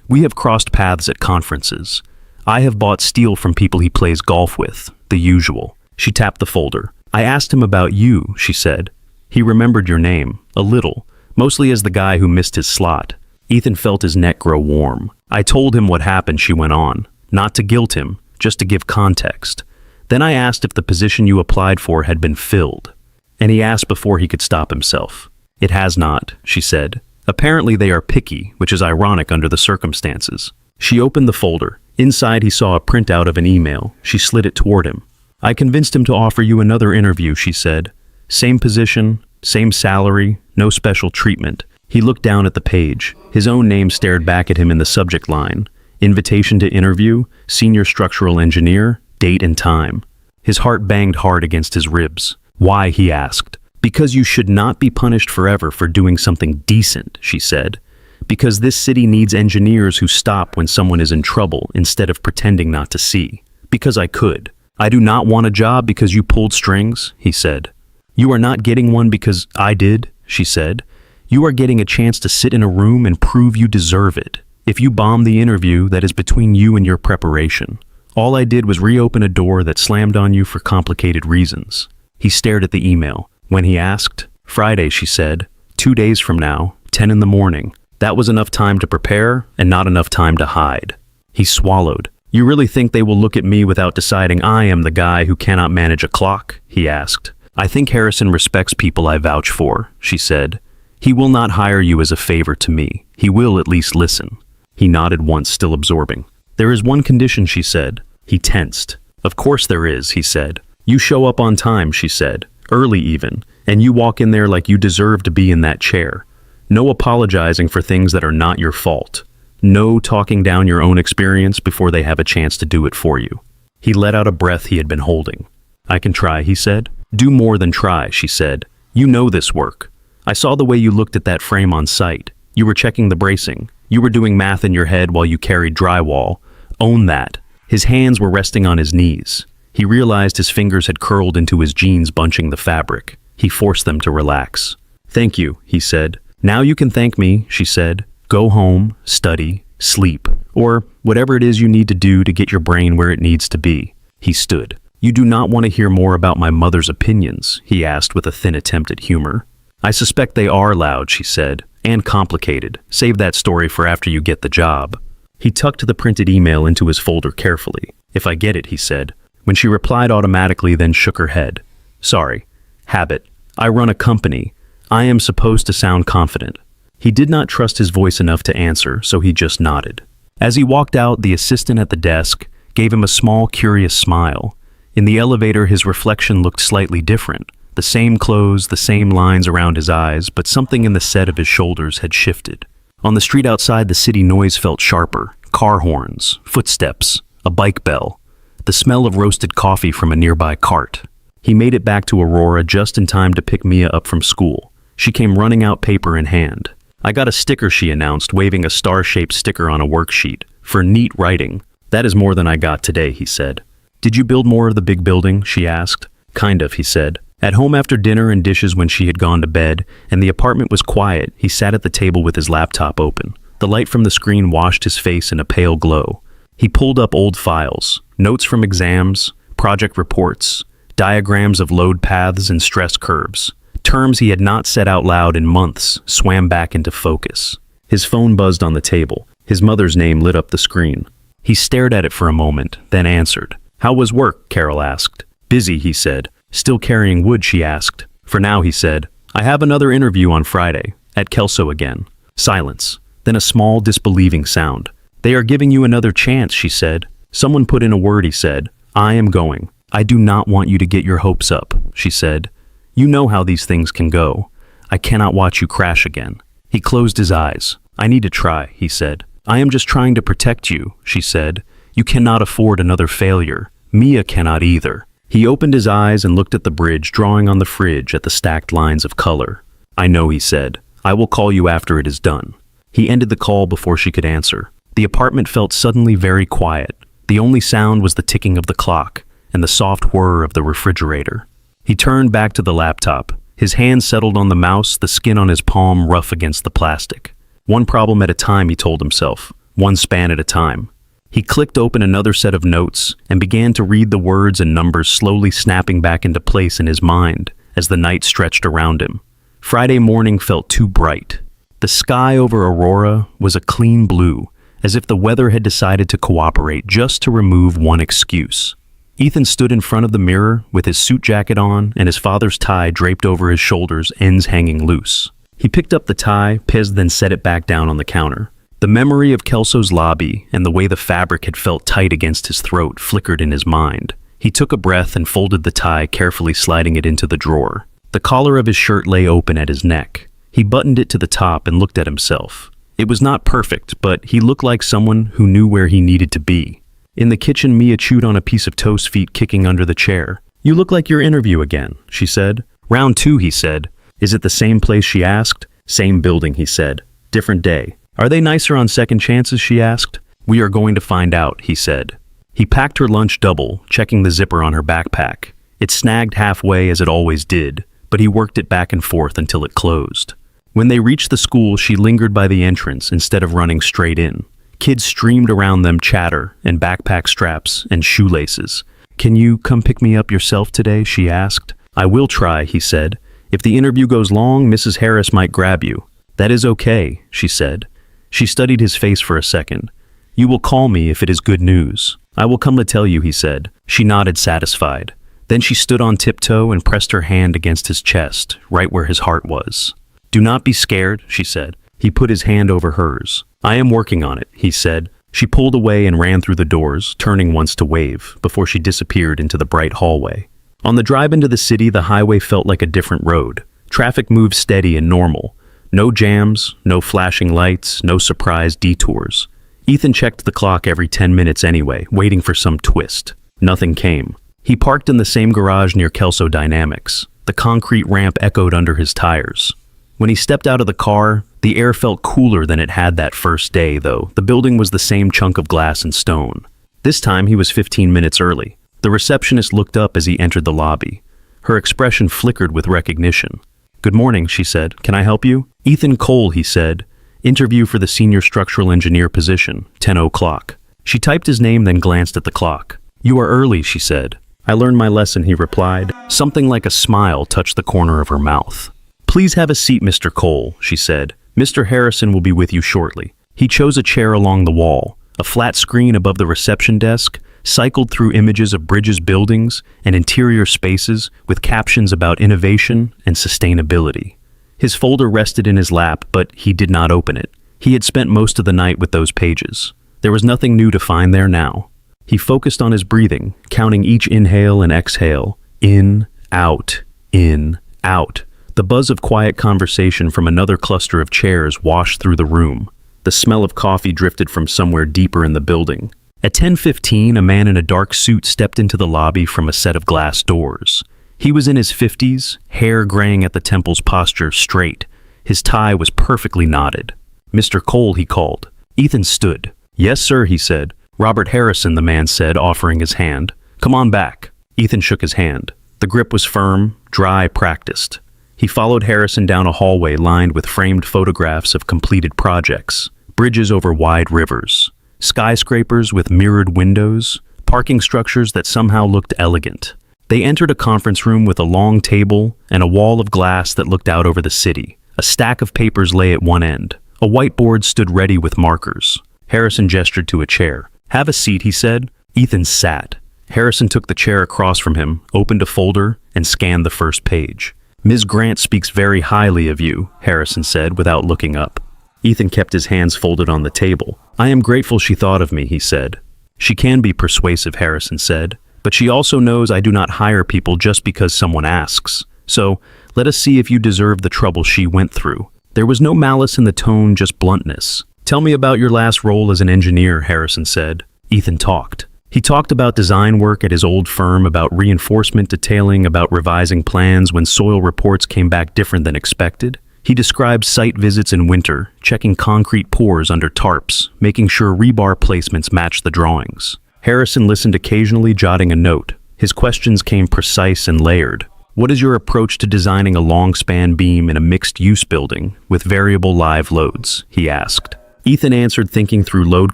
We have crossed paths at conferences. I have bought steel from people he plays golf with, the usual. She tapped the folder. I asked him about you, she said. He remembered your name, a little, mostly as the guy who missed his slot. Ethan felt his neck grow warm. I told him what happened, she went on. Not to guilt him, just to give context. Then I asked if the position you applied for had been filled. And he asked before he could stop himself. It has not, she said. Apparently they are picky, which is ironic under the circumstances. She opened the folder. Inside he saw a printout of an email. She slid it toward him. I convinced him to offer you another interview, she said. Same position, same salary, no special treatment. He looked down at the page. His own name stared back at him in the subject line. Invitation to interview, senior structural engineer, date and time. His heart banged hard against his ribs. Why, he asked. Because you should not be punished forever for doing something decent, she said. Because this city needs engineers who stop when someone is in trouble instead of pretending not to see. Because I could. I do not want a job because you pulled strings, he said. You are not getting one because I did, she said. You are getting a chance to sit in a room and prove you deserve it. If you bomb the interview, that is between you and your preparation. All I did was reopen a door that slammed on you for complicated reasons. He stared at the email. When he asked, Friday, she said, 2 days from now, 10 in the morning. That was enough time to prepare and not enough time to hide. He swallowed. You really think they will look at me without deciding I am the guy who cannot manage a clock? He asked. I think Harrison respects people I vouch for, she said. He will not hire you as a favor to me. He will at least listen. He nodded once, still absorbing. There is one condition, she said. He tensed. Of course there is, he said. You show up on time, she said. Early even. And you walk in there like you deserve to be in that chair. No apologizing for things that are not your fault. No talking down your own experience before they have a chance to do it for you. He let out a breath he had been holding. I can try, he said. Do more than try, she said. You know this work. I saw the way you looked at that frame on site. You were checking the bracing. You were doing math in your head while you carried drywall. Own that. His hands were resting on his knees. He realized his fingers had curled into his jeans, bunching the fabric. He forced them to relax. "Thank you," he said. "Now you can thank me," she said. "Go home, study, sleep, or whatever it is you need to do to get your brain where it needs to be." He stood. "You do not want to hear more about my mother's opinions?" he asked with a thin attempt at humor. "I suspect they are loud," she said, "and complicated. Save that story for after you get the job." He tucked the printed email into his folder carefully. "If I get it," he said. When she replied automatically, then shook her head. "Sorry. Habit. I run a company. I am supposed to sound confident." He did not trust his voice enough to answer, so he just nodded. As he walked out, the assistant at the desk gave him a small, curious smile. In the elevator, his reflection looked slightly different. The same clothes, the same lines around his eyes, but something in the set of his shoulders had shifted. On the street outside, the city noise felt sharper. Car horns, footsteps, a bike bell, the smell of roasted coffee from a nearby cart. He made it back to Aurora just in time to pick Mia up from school. She came running out, paper in hand. "I got a sticker," she announced, waving a star-shaped sticker on a worksheet. "For neat writing." "That is more than I got today," he said. "Did you build more of the big building?" she asked. "Kind of," he said. At home after dinner and dishes when she had gone to bed, and the apartment was quiet, he sat at the table with his laptop open. The light from the screen washed his face in a pale glow. He pulled up old files, notes from exams, project reports, diagrams of load paths and stress curves. Terms he had not said out loud in months swam back into focus. His phone buzzed on the table. His mother's name lit up the screen. He stared at it for a moment, then answered. "How was work?" Carol asked. "Busy," he said. "Still carrying wood?" she asked. "For now," he said. "I have another interview on Friday, at Kelso again." Silence, then a small, disbelieving sound. "They are giving you another chance," she said. Someone put in a word, he said. "I am going. I do not want you to get your hopes up," she said. "You know how these things can go. I cannot watch you crash again." He closed his eyes. "I need to try," he said. "I am just trying to protect you," she said. "You cannot afford another failure. Mia cannot either." He opened his eyes and looked at the bridge, drawing on the fridge at the stacked lines of color. "I know," he said. "I will call you after it is done." He ended the call before she could answer. The apartment felt suddenly very quiet. The only sound was the ticking of the clock and the soft whir of the refrigerator. He turned back to the laptop. His hand settled on the mouse, the skin on his palm rough against the plastic. One problem at a time, he told himself. One span at a time. He clicked open another set of notes and began to read the words and numbers slowly snapping back into place in his mind as the night stretched around him. Friday morning felt too bright. The sky over Aurora was a clean blue, as if the weather had decided to cooperate just to remove one excuse. Ethan stood in front of the mirror with his suit jacket on and his father's tie draped over his shoulders, ends hanging loose. He picked up the tie, pizzed, then set it back down on the counter. The memory of Kelso's lobby and the way the fabric had felt tight against his throat flickered in his mind. He took a breath and folded the tie, carefully sliding it into the drawer. The collar of his shirt lay open at his neck. He buttoned it to the top and looked at himself. It was not perfect, but he looked like someone who knew where he needed to be. In the kitchen, Mia chewed on a piece of toast, feet kicking under the chair. "You look like your interview again," she said. "Round two," he said. "Is it the same place?" she asked. "Same building," he said. "Different day." "Are they nicer on second chances?" she asked. "We are going to find out," he said. He packed her lunch double, checking the zipper on her backpack. It snagged halfway as it always did, but he worked it back and forth until it closed. When they reached the school, she lingered by the entrance instead of running straight in. Kids streamed around them, chatter and backpack straps and shoelaces. "Can you come pick me up yourself today?" she asked. "I will try," he said. "If the interview goes long, Mrs. Harris might grab you." "That is okay," she said. She studied his face for a second. "You will call me if it is good news." "I will come to tell you," he said. She nodded, satisfied. Then she stood on tiptoe and pressed her hand against his chest, right where his heart was. "Do not be scared," she said. He put his hand over hers. "I am working on it," he said. She pulled away and ran through the doors, turning once to wave, before she disappeared into the bright hallway. On the drive into the city, the highway felt like a different road. Traffic moved steady and normal. No jams, no flashing lights, no surprise detours. Ethan checked the clock every 10 minutes anyway, waiting for some twist. Nothing came. He parked in the same garage near Kelso Dynamics. The concrete ramp echoed under his tires. When he stepped out of the car, the air felt cooler than it had that first day, though. The building was the same chunk of glass and stone. This time he was 15 minutes early. The receptionist looked up as he entered the lobby. Her expression flickered with recognition. "Good morning," she said. "Can I help you?" "Ethan Cole," he said. "Interview for the senior structural engineer position, 10 o'clock." She typed his name, then glanced at the clock. "You are early," she said. "I learned my lesson," he replied. Something like a smile touched the corner of her mouth. "Please have a seat, Mr. Cole," she said. "Mr. Harrison will be with you shortly." He chose a chair along the wall. A flat screen above the reception desk cycled through images of bridges, buildings, and interior spaces with captions about innovation and sustainability. His folder rested in his lap, but he did not open it. He had spent most of the night with those pages. There was nothing new to find there now. He focused on his breathing, counting each inhale and exhale. In, out, in, out. The buzz of quiet conversation from another cluster of chairs washed through the room. The smell of coffee drifted from somewhere deeper in the building. At 10:15, a man in a dark suit stepped into the lobby from a set of glass doors. He was in his 50s, hair graying at the temples, posture straight. His tie was perfectly knotted. "Mr. Cole," he called. Ethan stood. "Yes, sir," he said. "Robert Harrison," the man said, offering his hand. "Come on back." Ethan shook his hand. The grip was firm, dry, practiced. He followed Harrison down a hallway lined with framed photographs of completed projects, bridges over wide rivers, skyscrapers with mirrored windows, parking structures that somehow looked elegant. They entered a conference room with a long table and a wall of glass that looked out over the city. A stack of papers lay at one end. A whiteboard stood ready with markers. Harrison gestured to a chair. "Have a seat," he said. Ethan sat. Harrison took the chair across from him, opened a folder, and scanned the first page. "Ms. Grant speaks very highly of you," Harrison said without looking up. Ethan kept his hands folded on the table. "I am grateful she thought of me," he said. "She can be persuasive," Harrison said, "but she also knows I do not hire people just because someone asks. So, let us see if you deserve the trouble she went through." There was no malice in the tone, just bluntness. "Tell me about your last role as an engineer," Harrison said. Ethan talked. He talked about design work at his old firm, about reinforcement detailing, about revising plans when soil reports came back different than expected. He described site visits in winter, checking concrete pours under tarps, making sure rebar placements matched the drawings. Harrison listened occasionally, jotting a note. His questions came precise and layered. "What is your approach to designing a long-span beam in a mixed-use building with variable live loads?" he asked. Ethan answered, thinking through load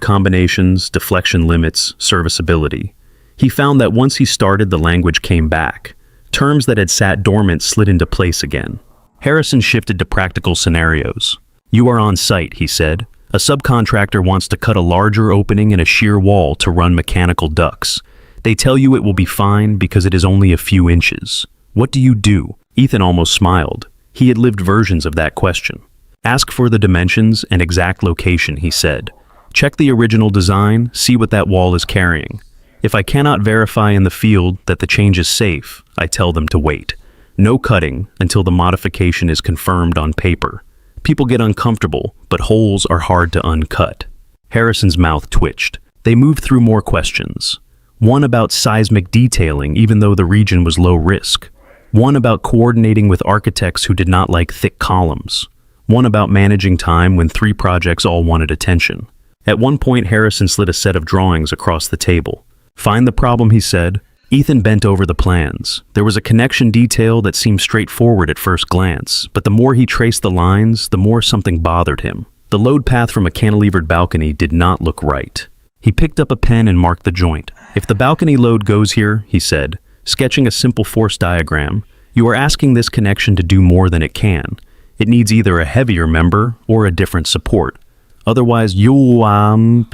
combinations, deflection limits, serviceability. He found that once he started, the language came back. Terms that had sat dormant slid into place again. Harrison shifted to practical scenarios. "You are on site," he said. "A subcontractor wants to cut a larger opening in a shear wall to run mechanical ducts. They tell you it will be fine because it is only a few inches. What do you do?" Ethan almost smiled. He had lived versions of that question. "Ask for the dimensions and exact location," he said. "Check the original design, see what that wall is carrying. If I cannot verify in the field that the change is safe, I tell them to wait. No cutting until the modification is confirmed on paper. People get uncomfortable, but holes are hard to uncut." Harrison's mouth twitched. They moved through more questions. One about seismic detailing, even though the region was low risk. One about coordinating with architects who did not like thick columns. One about managing time when 3 projects all wanted attention. At one point, Harrison slid a set of drawings across the table. "Find the problem," he said. Ethan bent over the plans. There was a connection detail that seemed straightforward at first glance, but the more he traced the lines, the more something bothered him. The load path from a cantilevered balcony did not look right. He picked up a pen and marked the joint. "If the balcony load goes here," he said, sketching a simple force diagram, "you are asking this connection to do more than it can. It needs either a heavier member or a different support. Otherwise, you will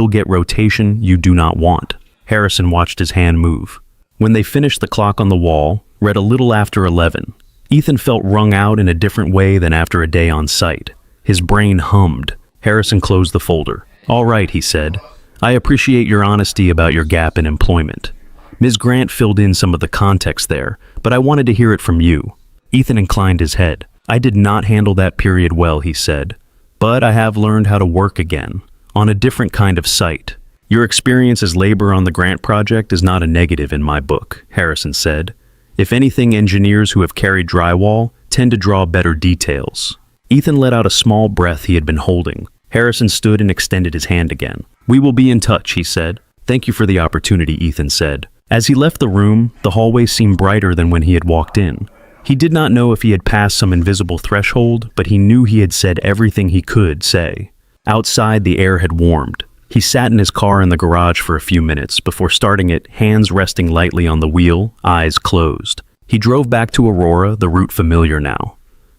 get rotation you do not want." Harrison watched his hand move. When they finished, the clock on the wall read a little after 11. Ethan felt wrung out in a different way than after a day on site. His brain hummed. Harrison closed the folder. "All right," he said. "I appreciate your honesty about your gap in employment. Ms. Grant filled in some of the context there, but I wanted to hear it from you." Ethan inclined his head. "I did not handle that period well," he said. "But I have learned how to work again, on a different kind of site. Your experience as labor on the Grant project is not a negative in my book," Harrison said. "If anything, engineers who have carried drywall tend to draw better details." Ethan let out a small breath he had been holding. Harrison stood and extended his hand again. "We will be in touch," he said. Thank you for the opportunity, Ethan said. As he left the room, the hallway seemed brighter than when he had walked in. He did not know if he had passed some invisible threshold, but he knew he had said everything he could say. Outside, the air had warmed. He sat in his car in the garage for a few minutes before starting it, hands resting lightly on the wheel, eyes closed. He drove back to Aurora, the route familiar now.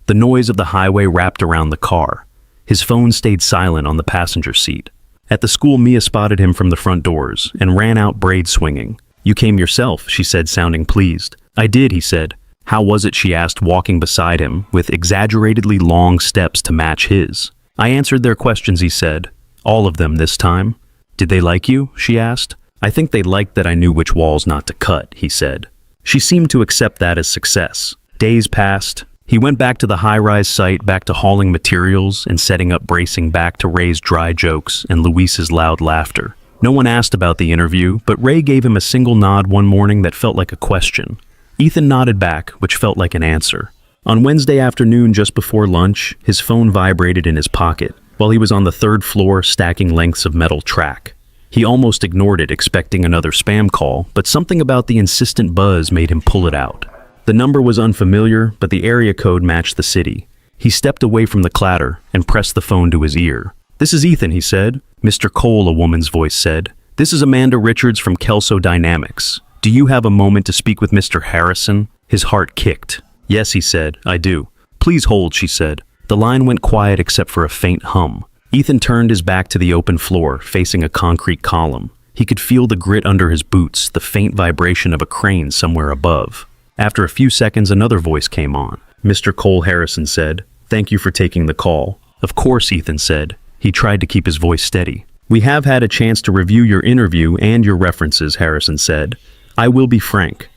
The noise of the highway wrapped around the car. His phone stayed silent on the passenger seat. At the school, Mia spotted him from the front doors and ran out braid swinging. "You came yourself," she said, sounding pleased. "I did," he said. "How was it?" she asked, walking beside him, with exaggeratedly long steps to match his. "I answered their questions," he said. "All of them this time." "Did they like you?" she asked. "I think they liked that I knew which walls not to cut," he said. She seemed to accept that as success. Days passed. He went back to the high-rise site, back to hauling materials and setting up bracing, back to Ray's dry jokes and Luis's loud laughter. No one asked about the interview, but Ray gave him a single nod one morning that felt like a question. Ethan nodded back, which felt like an answer. On Wednesday afternoon, just before lunch, his phone vibrated in his pocket while he was on the third floor stacking lengths of metal track. He almost ignored it, expecting another spam call, but something about the insistent buzz made him pull it out. The number was unfamiliar, but the area code matched the city. He stepped away from the clatter and pressed the phone to his ear. "This is Ethan," he said. "Mr. Cole," a woman's voice said. "This is Amanda Richards from Kelso Dynamics. Do you have a moment to speak with Mr. Harrison?" His heart kicked. "Yes," he said, "I do." "Please hold," she said. The line went quiet except for a faint hum. Ethan turned his back to the open floor, facing a concrete column. He could feel the grit under his boots, the faint vibration of a crane somewhere above. After a few seconds, another voice came on. "Mr. Cole," Harrison said. "Thank you for taking the call." "Of course," Ethan said. He tried to keep his voice steady. "We have had a chance to review your interview and your references," Harrison said. "I will be frank.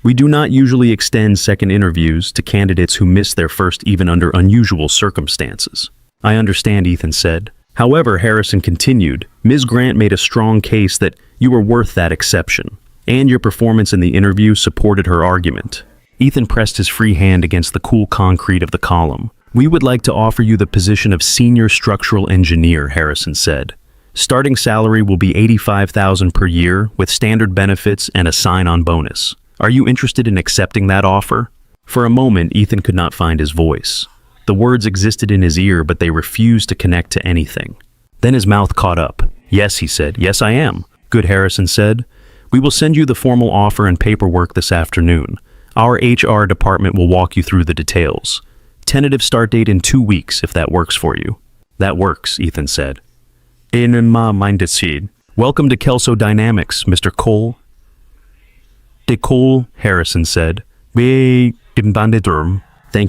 We do not usually extend second interviews to candidates who miss their first even under unusual circumstances." "I understand," Ethan said. "However," Harrison continued, "Ms. Grant made a strong case that you were worth that exception, and your performance in the interview supported her argument." Ethan pressed his free hand against the cool concrete of the column. "We would like to offer you the position of senior structural engineer," Harrison said. "Starting salary will be $85,000 per year with standard benefits and a sign-on bonus. Are you interested in accepting that offer?" For a moment, Ethan could not find his voice. The words existed in his ear, but they refused to connect to anything. Then his mouth caught up. "Yes," he said. "Yes, I am." "Good," Harrison said. "We will send you the formal offer and paperwork this afternoon. Our HR department will walk you through the details. Tentative start date in 2 weeks, if that works for you." "That works," Ethan said. "In my mind, welcome to Kelso Dynamics, Mr. Cole." "De Cole," Harrison said. "Thank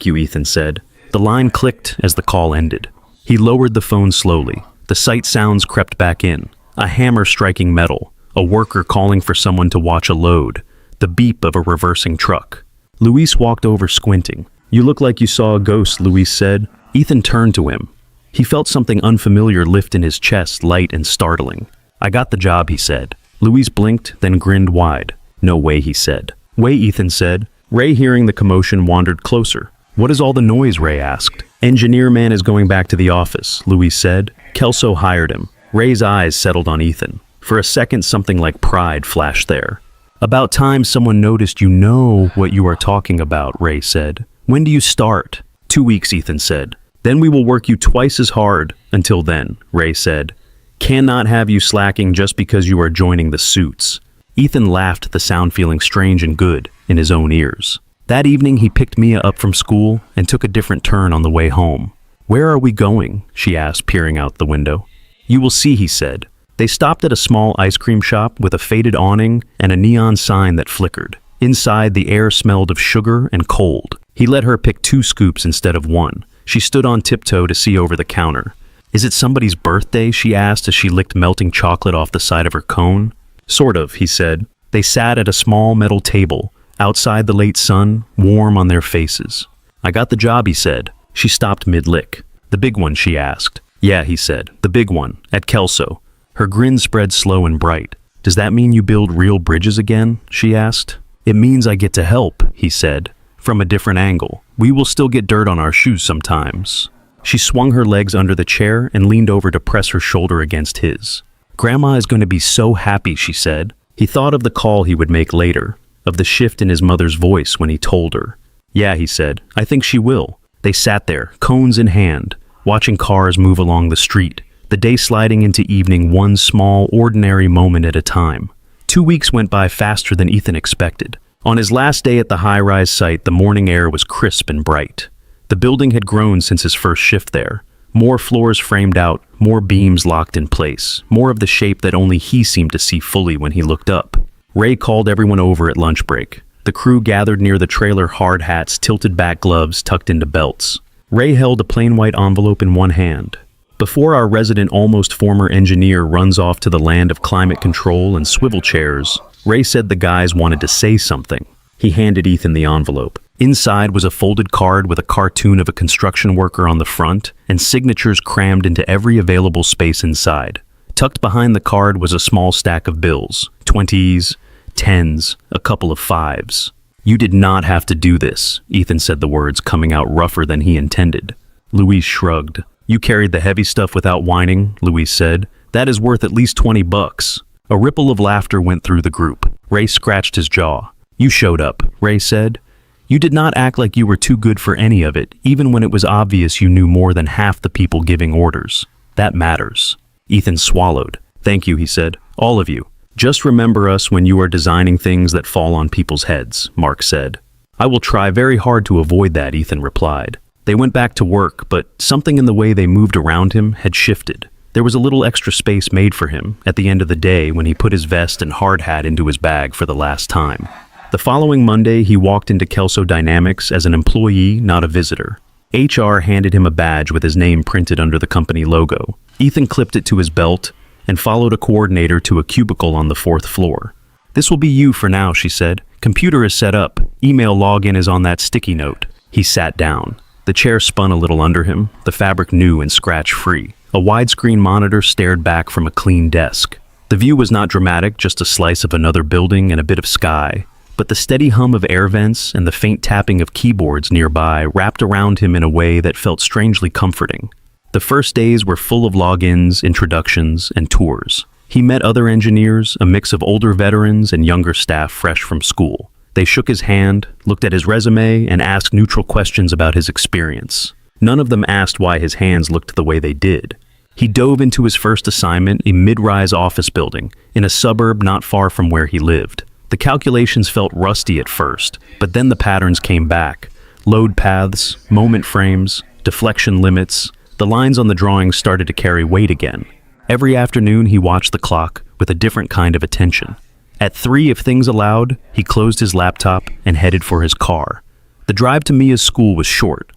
you," Ethan said. The line clicked as the call ended. He lowered the phone slowly. The sight sounds crept back in. A hammer striking metal, a worker calling for someone to watch a load, the beep of a reversing truck. Luis walked over, squinting. "You look like you saw a ghost," Luis said. Ethan turned to him. He felt something unfamiliar lift in his chest, light and startling. "I got the job," he said. Luis blinked, then grinned wide. "No way," he said. "Way," Ethan said. Ray, hearing the commotion, wandered closer. "What is all the noise?" Ray asked. "Engineer man is going back to the office," Luis said. "Kelso hired him." Ray's eyes settled on Ethan. For a second, something like pride flashed there. "About time someone noticed you know what you are talking about," Ray said. "When do you start?" 2 weeks, Ethan said. "Then we will work you twice as hard until then," Ray said. "Cannot have you slacking just because you are joining the suits." Ethan laughed, the sound feeling strange and good in his own ears. That evening, he picked Mia up from school and took a different turn on the way home. "Where are we going?" she asked, peering out the window. "You will see," he said. They stopped at a small ice cream shop with a faded awning and a neon sign that flickered. Inside, the air smelled of sugar and cold. He let her pick 2 scoops instead of 1. She stood on tiptoe to see over the counter. "Is it somebody's birthday?" she asked as she licked melting chocolate off the side of her cone. "Sort of," he said. They sat at a small metal table, outside the late sun, warm on their faces. "I got the job," he said. She stopped mid-lick. "The big one?" she asked. "Yeah," he said. "The big one, at Kelso." Her grin spread slow and bright. "Does that mean you build real bridges again?" she asked. "It means I get to help," he said, from a different angle. "We will still get dirt on our shoes sometimes." She swung her legs under the chair and leaned over to press her shoulder against his. Grandma is going to be so happy, she said. He thought of the call he would make later, of the shift in his mother's voice when he told her. Yeah, he said, I think she will. They sat there, cones in hand, watching cars move along the street, the day sliding into evening one small, ordinary moment at a time. 2 weeks went by faster than Ethan expected. On his last day at the high-rise site, the morning air was crisp and bright. The building had grown since his first shift there. More floors framed out, more beams locked in place, more of the shape that only he seemed to see fully when he looked up. Ray called everyone over at lunch break. The crew gathered near the trailer, hard hats, tilted back gloves tucked into belts. Ray held a plain white envelope in one hand. Before our resident almost former engineer runs off to the land of climate control and swivel chairs, Ray said the guys wanted to say something. He handed Ethan the envelope. Inside was a folded card with a cartoon of a construction worker on the front and signatures crammed into every available space inside. Tucked behind the card was a small stack of bills, 20s, 10s, a couple of 5s. You did not have to do this, Ethan said, the words coming out rougher than he intended. Louise shrugged. You carried the heavy stuff without whining, Louise said. That is worth at least $20. A ripple of laughter went through the group. Ray scratched his jaw. You showed up, Ray said. You did not act like you were too good for any of it, even when it was obvious you knew more than half the people giving orders. That matters. Ethan swallowed. Thank you, he said. All of you. Just remember us when you are designing things that fall on people's heads, Mark said. I will try very hard to avoid that, Ethan replied. They went back to work, but something in the way they moved around him had shifted. There was a little extra space made for him at the end of the day when he put his vest and hard hat into his bag for the last time. The following Monday, he walked into Kelso Dynamics as an employee, not a visitor. HR handed him a badge with his name printed under the company logo. Ethan clipped it to his belt and followed a coordinator to a cubicle on the 4th floor. This will be you for now, she said. Computer is set up. Email login is on that sticky note. He sat down. The chair spun a little under him, the fabric new and scratch-free. A widescreen monitor stared back from a clean desk. The view was not dramatic, just a slice of another building and a bit of sky. But the steady hum of air vents and the faint tapping of keyboards nearby wrapped around him in a way that felt strangely comforting. The first days were full of logins, introductions, and tours. He met other engineers, a mix of older veterans and younger staff fresh from school. They shook his hand, looked at his resume, and asked neutral questions about his experience. None of them asked why his hands looked the way they did. He dove into his first assignment, a mid-rise office building, in a suburb not far from where he lived. The calculations felt rusty at first, but then the patterns came back. Load paths, moment frames, deflection limits. The lines on the drawings started to carry weight again. Every afternoon he watched the clock with a different kind of attention. At 3, if things allowed, he closed his laptop and headed for his car. The drive to Mia's school was short.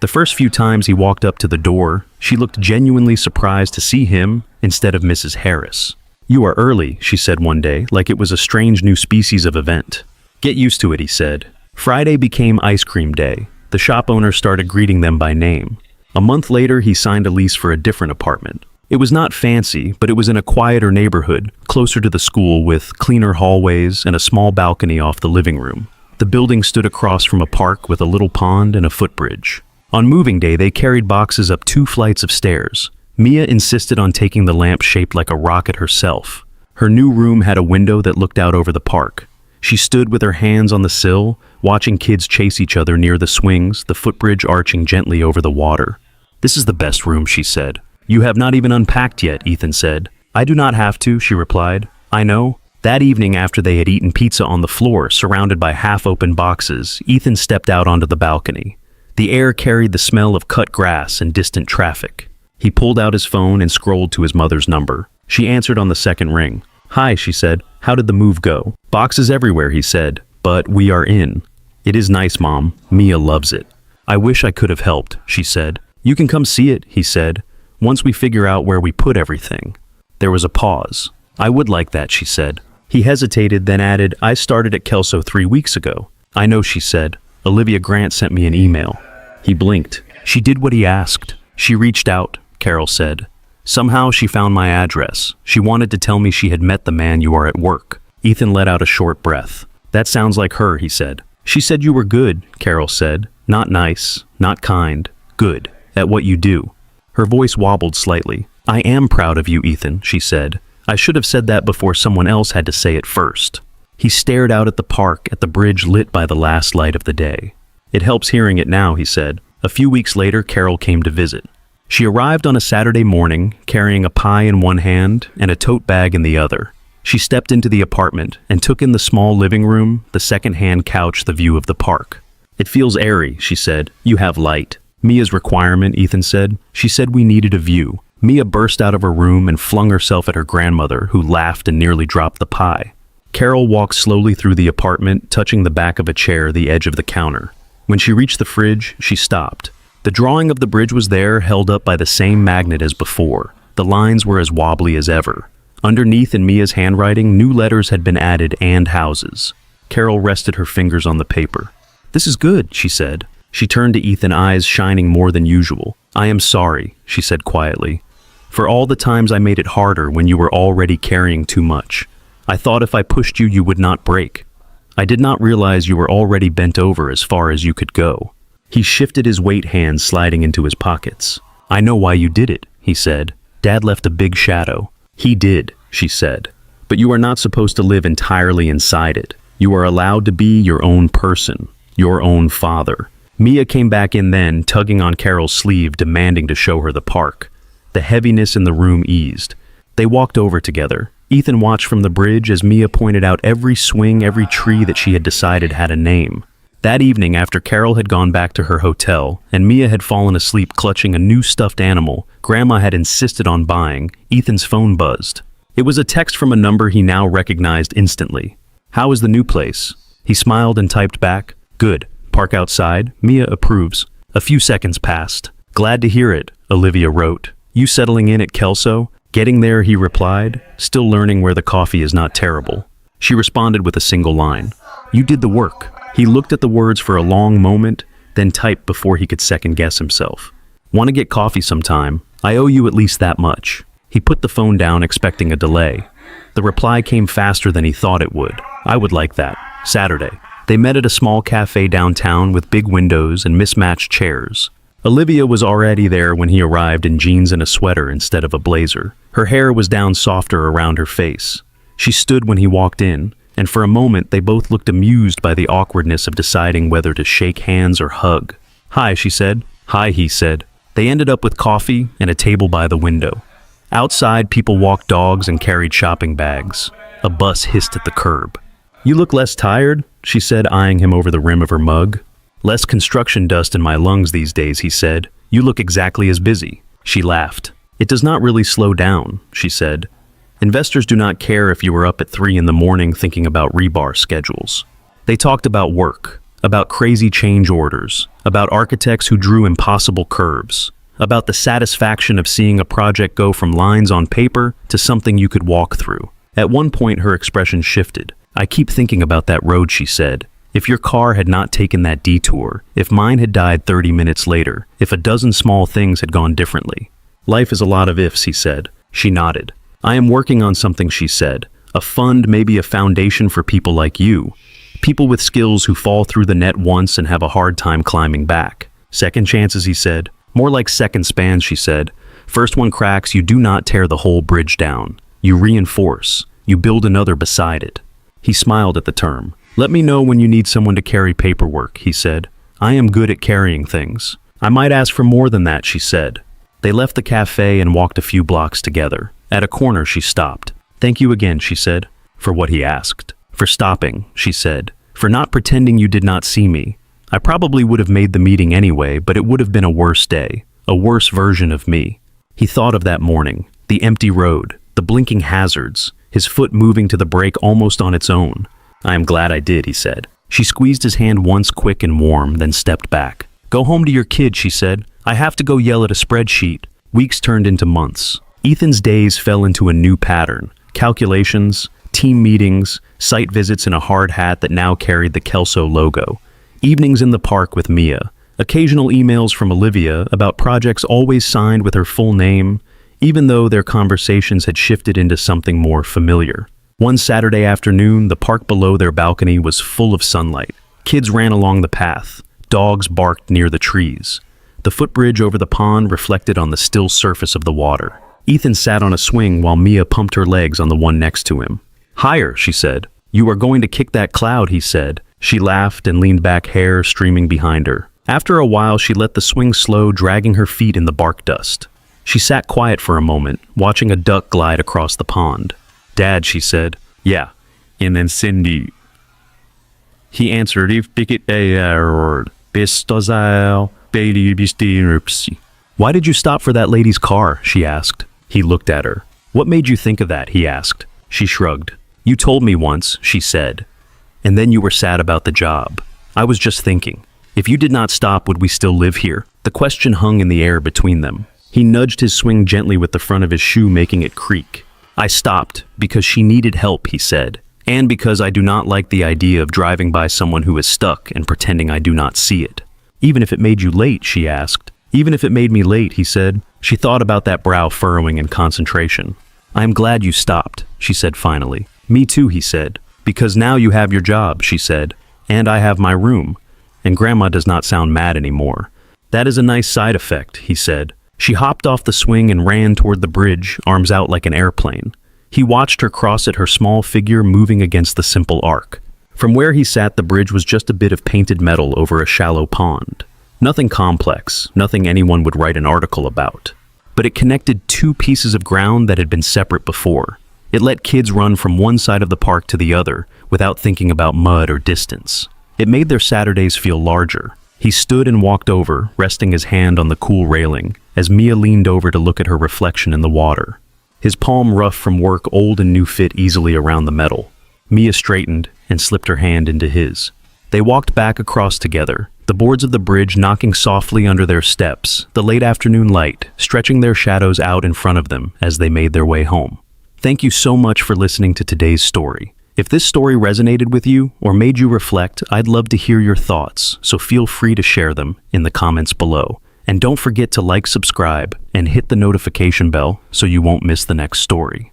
The first few times he walked up to the door, she looked genuinely surprised to see him instead of Mrs. Harris. You are early, she said one day, like it was a strange new species of event. Get used to it, he said. Friday became ice cream day. The shop owner started greeting them by name. A month later, he signed a lease for a different apartment. It was not fancy, but it was in a quieter neighborhood, closer to the school with cleaner hallways and a small balcony off the living room. The building stood across from a park with a little pond and a footbridge. On moving day, they carried boxes up 2 flights of stairs. Mia insisted on taking the lamp shaped like a rocket herself. Her new room had a window that looked out over the park. She stood with her hands on the sill, watching kids chase each other near the swings, the footbridge arching gently over the water. This is the best room, she said. You have not even unpacked yet, Ethan said. I do not have to, she replied. I know. That evening, after they had eaten pizza on the floor, surrounded by half-open boxes, Ethan stepped out onto the balcony. The air carried the smell of cut grass and distant traffic. He pulled out his phone and scrolled to his mother's number. She answered on the second ring. Hi, she said. How did the move go? Boxes everywhere, he said. But we are in. It is nice, Mom. Mia loves it. I wish I could have helped, she said. You can come see it, he said. Once we figure out where we put everything. There was a pause. I would like that, she said. He hesitated, then added, I started at Kelso 3 weeks ago. I know, she said. Olivia Grant sent me an email. He blinked. She did what he asked. She reached out, Carol said. Somehow she found my address. She wanted to tell me she had met the man you are at work. Ethan let out a short breath. That sounds like her, he said. She said you were good, Carol said. Not nice, not kind, good, at what you do. Her voice wobbled slightly. "I am proud of you, Ethan," she said. "I should have said that before someone else had to say it first." He stared out at the park, at the bridge lit by the last light of the day. "It helps hearing it now," he said. A few weeks later, Carol came to visit. She arrived on a Saturday morning, carrying a pie in one hand and a tote bag in the other. She stepped into the apartment and took in the small living room, the second-hand couch, the view of the park. "It feels airy," she said. "You have light." "Mia's requirement," Ethan said. "She said we needed a view." Mia burst out of her room and flung herself at her grandmother, who laughed and nearly dropped the pie. Carol walked slowly through the apartment, touching the back of a chair, the edge of the counter. When she reached the fridge, she stopped. The drawing of the bridge was there, held up by the same magnet as before. The lines were as wobbly as ever. Underneath, in Mia's handwriting, new letters had been added, and houses. Carol rested her fingers on the paper. "This is good," she said. She turned to Ethan, eyes shining more than usual. "I am sorry," she said quietly, "for all the times I made it harder when you were already carrying too much. I thought if I pushed you, you would not break. I did not realize you were already bent over as far as you could go." He shifted his weight hands, sliding into his pockets. "I know why you did it," he said. "Dad left a big shadow." "He did," she said. "But you are not supposed to live entirely inside it. You are allowed to be your own person, your own father." Mia came back in then, tugging on Carol's sleeve, demanding to show her the park. The heaviness in the room eased. They walked over together. Ethan watched from the bridge as Mia pointed out every swing, every tree that she had decided had a name. That evening, after Carol had gone back to her hotel and Mia had fallen asleep clutching a new stuffed animal Grandma had insisted on buying, Ethan's phone buzzed. It was a text from a number he now recognized instantly. "How is the new place?" He smiled and typed back, "Good. Park outside. Mia approves." A few seconds passed. "Glad to hear it," Olivia wrote. "You settling in at Kelso?" "Getting there," he replied. "Still learning where the coffee is not terrible." She responded with a single line. "You did the work." He looked at the words for a long moment, then typed before he could second-guess himself. "Want to get coffee sometime? I owe you at least that much." He put the phone down, expecting a delay. The reply came faster than he thought it would. "I would like that. Saturday." They met at a small cafe downtown with big windows and mismatched chairs. Olivia was already there when he arrived, in jeans and a sweater instead of a blazer. Her hair was down softer around her face. She stood when he walked in, and for a moment they both looked amused by the awkwardness of deciding whether to shake hands or hug. "Hi," she said. "Hi," he said. They ended up with coffee and a table by the window. Outside, people walked dogs and carried shopping bags. A bus hissed at the curb. "You look less tired," she said, eyeing him over the rim of her mug. "Less construction dust in my lungs these days," he said. "You look exactly as busy." She laughed. "It does not really slow down," she said. "Investors do not care if you were up at 3 in the morning thinking about rebar schedules." They talked about work, about crazy change orders, about architects who drew impossible curves, about the satisfaction of seeing a project go from lines on paper to something you could walk through. At one point, her expression shifted. "I keep thinking about that road," she said. "If your car had not taken that detour, if mine had died 30 minutes later, if a dozen small things had gone differently." "Life is a lot of ifs," he said. She nodded. "I am working on something," she said. "A fund, maybe a foundation for people like you. People with skills who fall through the net once and have a hard time climbing back." "Second chances," he said. "More like second spans," she said. "First one cracks, you do not tear the whole bridge down. You reinforce. You build another beside it." He smiled at the term. "Let me know when you need someone to carry paperwork," he said. "I am good at carrying things." "I might ask for more than that," she said. They left the cafe and walked a few blocks together. At a corner, she stopped. "Thank you again," she said. "For what?" he asked. "For stopping," she said. "For not pretending you did not see me. I probably would have made the meeting anyway, but it would have been a worse day, a worse version of me." He thought of that morning, the empty road, the blinking hazards, his foot moving to the brake almost on its own. "I am glad I did," he said. She squeezed his hand once, quick and warm, then stepped back. "Go home to your kid," she said. "I have to go yell at a spreadsheet." Weeks turned into months. Ethan's days fell into a new pattern. Calculations, team meetings, site visits in a hard hat that now carried the Kelso logo. Evenings in the park with Mia. Occasional emails from Olivia about projects always signed with her full name, even though their conversations had shifted into something more familiar. One Saturday afternoon, the park below their balcony was full of sunlight. Kids ran along the path. Dogs barked near the trees. The footbridge over the pond reflected on the still surface of the water. Ethan sat on a swing while Mia pumped her legs on the one next to him. "Higher," she said. "You are going to kick that cloud," he said. She laughed and leaned back, hair streaming behind her. After a while, she let the swing slow, dragging her feet in the bark dust. She sat quiet for a moment, watching a duck glide across the pond. "Dad," she said. "Yeah." And then Cindy. He answered, "Why did you stop for that lady's car?" she asked. He looked at her. "What made you think of that?" he asked. She shrugged. "You told me once," she said. "And then you were sad about the job. I was just thinking, if you did not stop, would we still live here?" The question hung in the air between them. He nudged his swing gently with the front of his shoe, making it creak. "I stopped because she needed help," he said. "And because I do not like the idea of driving by someone who is stuck and pretending I do not see it." "Even if it made you late?" she asked. "Even if it made me late," he said. She thought about that brow furrowing in concentration. "I am glad you stopped," she said finally. "Me too," he said. "Because now you have your job," she said. "And I have my room. And Grandma does not sound mad anymore." "That is a nice side effect," he said. She hopped off the swing and ran toward the bridge, arms out like an airplane. He watched her cross it, her small figure moving against the simple arc. From where he sat, the bridge was just a bit of painted metal over a shallow pond. Nothing complex, nothing anyone would write an article about. But it connected two pieces of ground that had been separate before. It let kids run from one side of the park to the other without thinking about mud or distance. It made their Saturdays feel larger. He stood and walked over, resting his hand on the cool railing, as Mia leaned over to look at her reflection in the water. His palm rough from work, old and new, fit easily around the metal. Mia straightened and slipped her hand into his. They walked back across together, the boards of the bridge knocking softly under their steps, the late afternoon light stretching their shadows out in front of them as they made their way home. Thank you so much for listening to today's story. If this story resonated with you or made you reflect, I'd love to hear your thoughts, so feel free to share them in the comments below. And don't forget to like, subscribe, and hit the notification bell so you won't miss the next story.